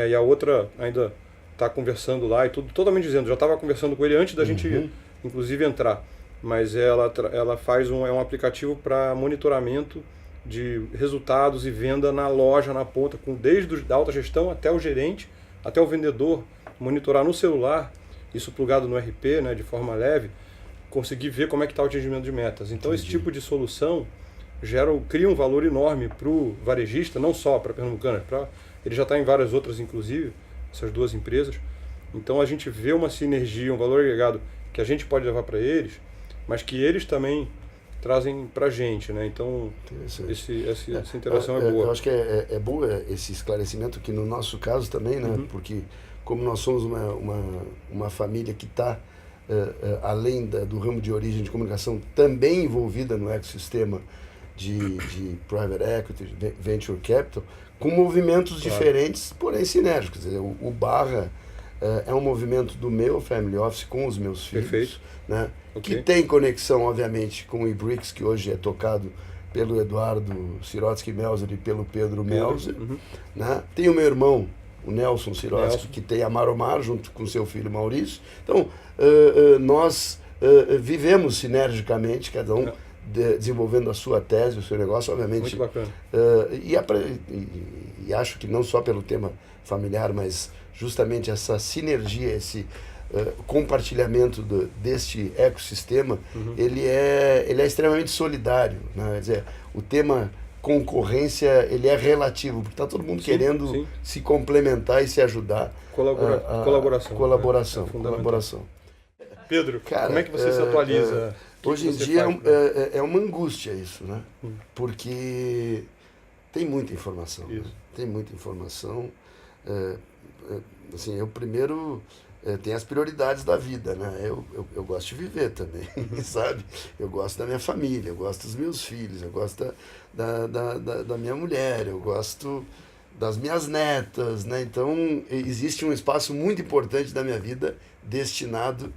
e a outra ainda está conversando lá e tudo, totalmente dizendo, já estava conversando com ele antes da gente, inclusive, entrar, mas ela faz um aplicativo para monitoramento de resultados e venda na loja, na ponta, desde a alta gestão até o gerente, até o vendedor, monitorar no celular, isso plugado no RP, né, de forma leve, conseguir ver como é que está o atingimento de metas. Então, esse tipo de solução cria um valor enorme para o varejista, não só para a Pernambucanas, ele já está em várias outras, inclusive, essas 2 empresas. Então, a gente vê uma sinergia, um valor agregado que a gente pode levar para eles, mas que eles também trazem para a gente, né? Então, essa interação é boa. Eu acho que é boa esse esclarecimento, que no nosso caso também, né? Porque como nós somos uma família que está, além do ramo de origem de comunicação, também envolvida no ecossistema de private equity, venture capital, com movimentos diferentes, porém sinérgicos. Quer dizer, o Barra é um movimento do meu family office com os meus filhos. Perfeito. Né? Okay. Que tem conexão, obviamente, com o eBricks, que hoje é tocado pelo Eduardo Sirotsky Melzer e pelo Pedro Melzer. Né? Tem o meu irmão, o Nelson Sirotsky, que tem a Maromar, junto com seu filho Maurício. Então, nós vivemos sinergicamente, cada um desenvolvendo a sua tese, o seu negócio, obviamente. Muito bacana. E acho que não só pelo tema familiar, mas justamente essa sinergia, esse compartilhamento deste ecossistema, ele é extremamente solidário, né? Quer dizer, o tema concorrência, ele é relativo, porque está todo mundo querendo se complementar e se ajudar. Colaboração. Pedro, cara, como é que você se atualiza? Hoje em dia é uma angústia isso, né? Porque tem muita informação. Né? Tem muita informação. Assim, eu primeiro tenho as prioridades da vida, né? Eu gosto de viver também, sabe? Eu gosto da minha família, eu gosto dos meus filhos, eu gosto da minha mulher, eu gosto das minhas netas, né? Então, existe um espaço muito importante da minha vida destinado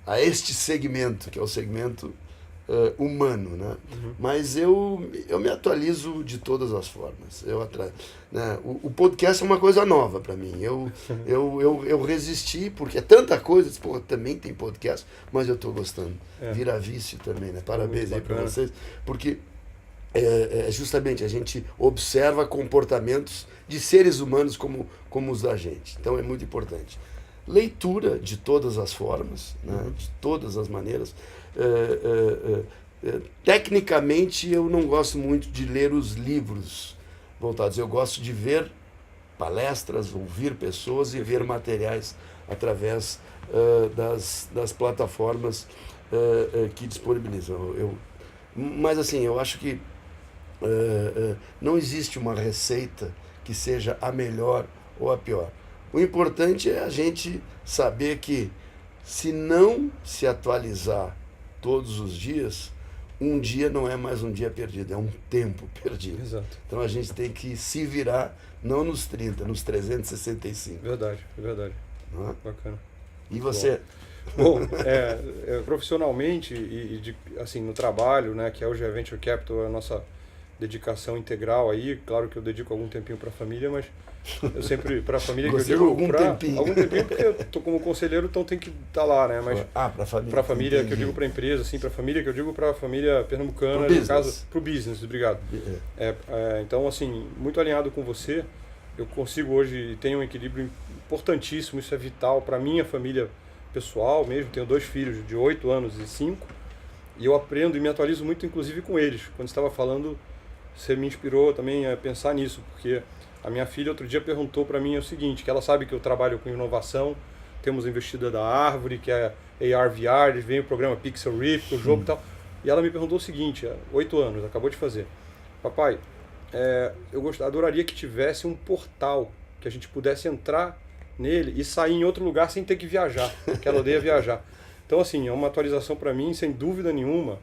a este segmento, que é o segmento humano, né? Mas eu me atualizo de todas as formas. Né? O podcast é uma coisa nova para mim. Eu resisti, porque é tanta coisa, também tem podcast, mas eu estou gostando. Vira vício também, né? Parabéns aí para vocês, porque justamente a gente observa comportamentos de seres humanos como os da gente. Então é muito importante. Leitura de todas as formas, né? De todas as maneiras. Tecnicamente eu não gosto muito de ler os livros voltados, eu gosto de ver palestras, ouvir pessoas e ver materiais através das plataformas que disponibilizam. Mas assim, eu acho que não existe uma receita que seja a melhor ou a pior. O importante é a gente saber que, se não se atualizar todos os dias, um dia não é mais um dia perdido, é um tempo perdido. Exato. Então a gente tem que se virar, não nos 30, nos 365. Verdade. Não é? Bacana. E você? Bom, profissionalmente e assim, no trabalho, né, que hoje é Venture Capital, a nossa dedicação integral aí, claro que eu dedico algum tempinho para a família, mas eu sempre, para a família, que eu digo algum tempinho porque eu tô como conselheiro, então tem que estar lá, né? Mas para a família que eu digo para a empresa, assim, para a família que eu digo para a família pernambucana, no caso, para o business, obrigado. Então, assim, muito alinhado com você, eu consigo hoje, tenho um equilíbrio importantíssimo, isso é vital para minha família pessoal mesmo, tenho 2 filhos de 8 anos e 5, e eu aprendo e me atualizo muito, inclusive, com eles. Quando você estava falando, você me inspirou também a pensar nisso, porque a minha filha outro dia perguntou para mim o seguinte, que ela sabe que eu trabalho com inovação, temos a investida da Árvore, que é AR/VR, vem o programa Pixel Rift, o jogo e tal, e ela me perguntou o seguinte, 8 anos, acabou de fazer, papai, eu adoraria que tivesse um portal, que a gente pudesse entrar nele e sair em outro lugar sem ter que viajar, que ela odeia viajar. Então, assim, é uma atualização para mim, sem dúvida nenhuma,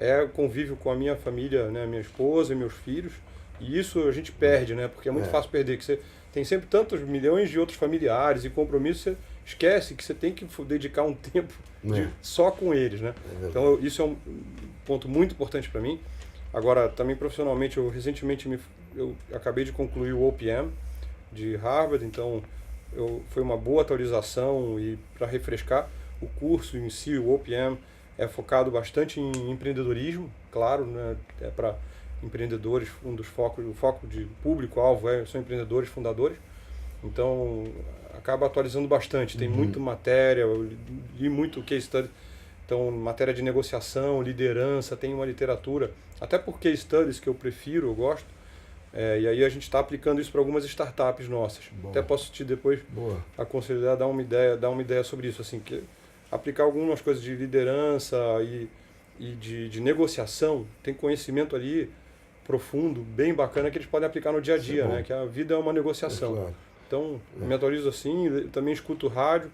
é o convívio com a minha família, né, minha esposa e meus filhos, e isso a gente perde, né, porque é muito fácil perder, que você tem sempre tantos milhões de outros familiares e compromissos, você esquece que você tem que dedicar um tempo só com eles, né? Então isso é um ponto muito importante para mim. Agora, também profissionalmente, eu recentemente eu acabei de concluir o OPM de Harvard, então foi uma boa atualização e para refrescar o curso em si, o OPM é focado bastante em empreendedorismo, claro, né? É para empreendedores, o foco de público-alvo são empreendedores, fundadores, então acaba atualizando bastante, tem muito matéria, eu li muito case study, então matéria de negociação, liderança, tem uma literatura, até por case studies que eu prefiro, eu gosto, e aí a gente está aplicando isso para algumas startups nossas. Boa. Até posso te depois aconselhar, dar uma ideia sobre isso, assim, que aplicar algumas coisas de liderança e de negociação, tem conhecimento ali profundo, bem bacana, que eles podem aplicar no dia a dia, né? Que a vida é uma negociação. Claro. Então, me atualizo assim, eu também escuto rádio,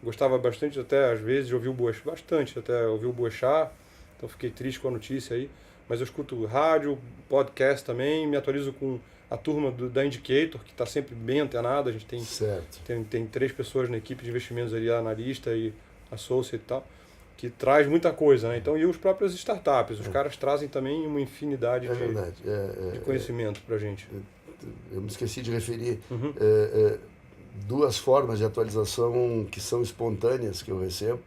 gostava bastante até, às vezes, de ouvir o Boechat, bastante, até ouvir o Boechat, então fiquei triste com a notícia aí, mas eu escuto rádio, podcast também, me atualizo com a turma da Indicator, que está sempre bem antenada, a gente tem 3 pessoas na equipe de investimentos ali, analista e associate e tal, que traz muita coisa, né? Então, e os próprios startups, os caras trazem também uma infinidade de conhecimento para a gente. Eu me esqueci de referir 2 formas de atualização que são espontâneas que eu recebo.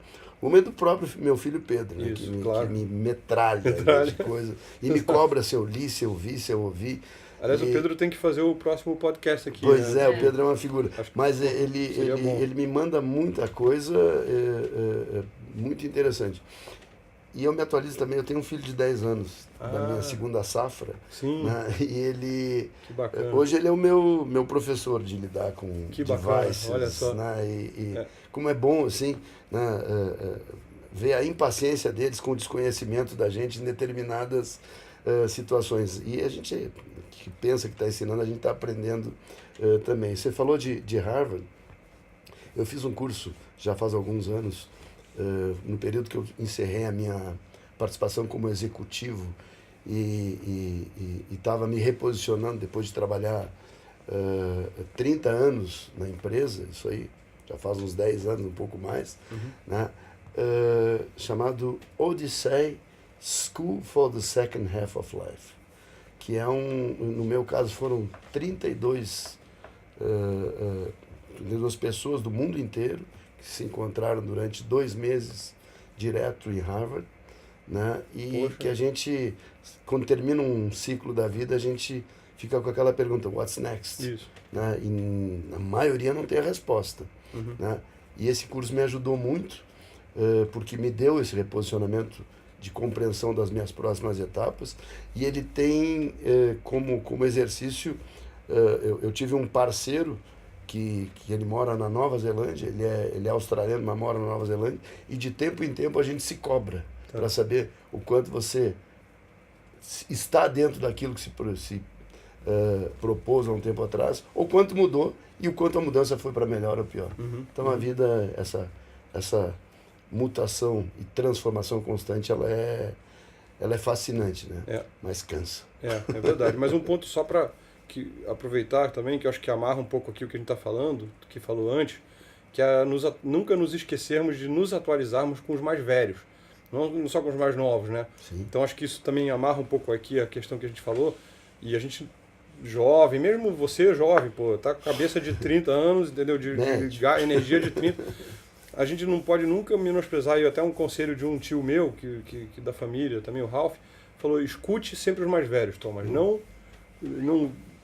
Uma é do próprio meu filho Pedro, né? Isso, que me metralha de coisa e me cobra se eu li, se eu vi, se eu ouvi. Aliás, o Pedro tem que fazer o próximo podcast aqui. Pois né? O Pedro é uma figura. Mas ele me manda muita coisa muito interessante. E eu me atualizo também, eu tenho um filho de 10 anos, da minha segunda safra. Sim. Né? E ele... Que bacana. Hoje ele é o meu professor de lidar com devices. Olha só. Né? Como é bom, assim, né? Ver a impaciência deles com o desconhecimento da gente em determinadas situações. E a gente que pensa que está ensinando, a gente está aprendendo também. Você falou de Harvard. Eu fiz um curso já faz alguns anos, no período que eu encerrei a minha participação como executivo e estava me reposicionando depois de trabalhar 30 anos na empresa, isso aí já faz uns 10 anos, um pouco mais, né? Chamado Odyssey School for the Second Half of Life, que é no meu caso foram 32 pessoas do mundo inteiro que se encontraram durante 2 meses direto em Harvard, né? E que a gente, quando termina um ciclo da vida, a gente fica com aquela pergunta, what's next? Isso. Né? E a maioria não tem a resposta. Né? E esse curso me ajudou muito, porque me deu esse reposicionamento de compreensão das minhas próximas etapas, e ele tem como exercício, eu tive um parceiro que ele mora na Nova Zelândia, ele é australiano, mas mora na Nova Zelândia, e de tempo em tempo a gente se cobra para saber o quanto você está dentro daquilo que se propôs há um tempo atrás, ou quanto mudou, e o quanto a mudança foi para melhor ou pior. Então a vida, essa mutação e transformação constante, ela é fascinante, né? Mas cansa. É verdade. Mas um ponto só para aproveitar também, que eu acho que amarra um pouco aqui o que a gente está falando, que falou antes, que é nunca nos esquecermos de nos atualizarmos com os mais velhos, não só com os mais novos, né? Sim. Então acho que isso também amarra um pouco aqui a questão que a gente falou, e a gente jovem, mesmo você jovem, pô, tá com cabeça de 30 anos, entendeu? De energia de 30. A gente não pode nunca menosprezar, e até um conselho de um tio meu, que da família, também o Ralph, falou, escute sempre os mais velhos, Thomas, não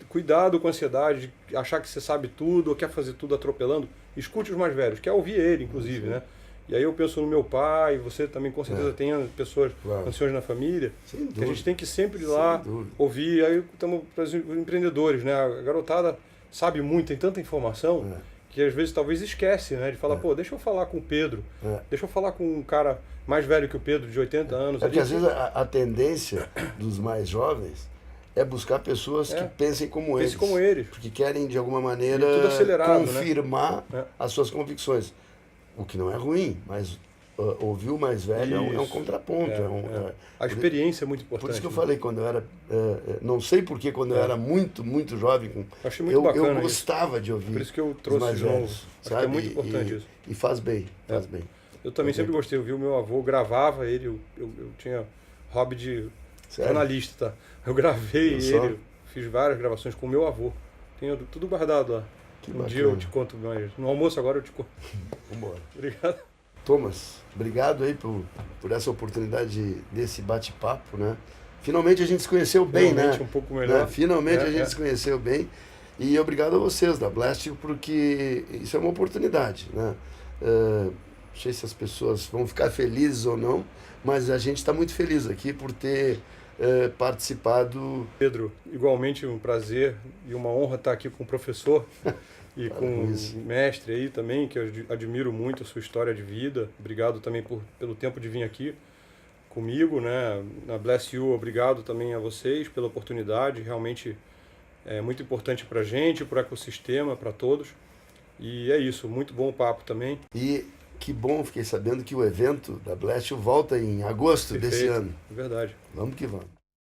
cuidado com a ansiedade, de achar que você sabe tudo, ou quer fazer tudo atropelando, escute os mais velhos, quer ouvir ele, inclusive, né? E aí eu penso no meu pai, você também com certeza tem pessoas anciões na família, que a gente tem que sempre ir lá ouvir, aí estamos para os empreendedores, né? A garotada sabe muito, tem tanta informação, que às vezes talvez esquece, né? De falar, pô, deixa eu falar com o Pedro, deixa eu falar com um cara mais velho que o Pedro, de 80 anos. Porque às vezes a tendência dos mais jovens é buscar pessoas que pensem como eles. Porque querem, de alguma maneira, confirmar as suas convicções. O que não é ruim, mas ouvir o mais velho é um Isso. contraponto. A experiência é muito importante. Por isso que eu né? falei, quando eu era. Não sei porquê, quando eu era muito, muito jovem, Achei muito bacana eu isso. gostava de ouvir. Por isso que eu os trouxe mais de novo. velhos, Acho sabe? que é muito importante isso. E faz bem, faz bem. Eu também Faz sempre bem. gostei. Eu vi o meu avô, gravava ele. Eu tinha hobby de Sério? jornalista, tá? Eu gravei Viu só? ele, fiz várias gravações com o meu avô. Tenho tudo guardado lá. Que Um dia bacana. eu te conto mais. No almoço agora eu te conto. Vambora. Obrigado. Thomas, obrigado aí por essa oportunidade desse bate-papo, né? Finalmente a gente se conheceu bem, Finalmente né? um pouco melhor. Finalmente a gente É. se conheceu bem. E obrigado a vocês da Blast, porque isso é uma oportunidade, né? Não sei se as pessoas vão ficar felizes ou não, mas a gente está muito feliz aqui por ter participado. Pedro, igualmente um prazer e uma honra estar aqui com o professor e Para com com o isso. mestre aí também, que eu admiro muito a sua história de vida. Obrigado também pelo tempo de vir aqui comigo, né? Na Bless You, obrigado também a vocês pela oportunidade. Realmente é muito importante para a gente, para o ecossistema, para todos. E é isso, muito bom o papo também. E que bom, fiquei sabendo que o evento da Blast volta em agosto desse Perfeito. ano. Verdade. Vamos que vamos.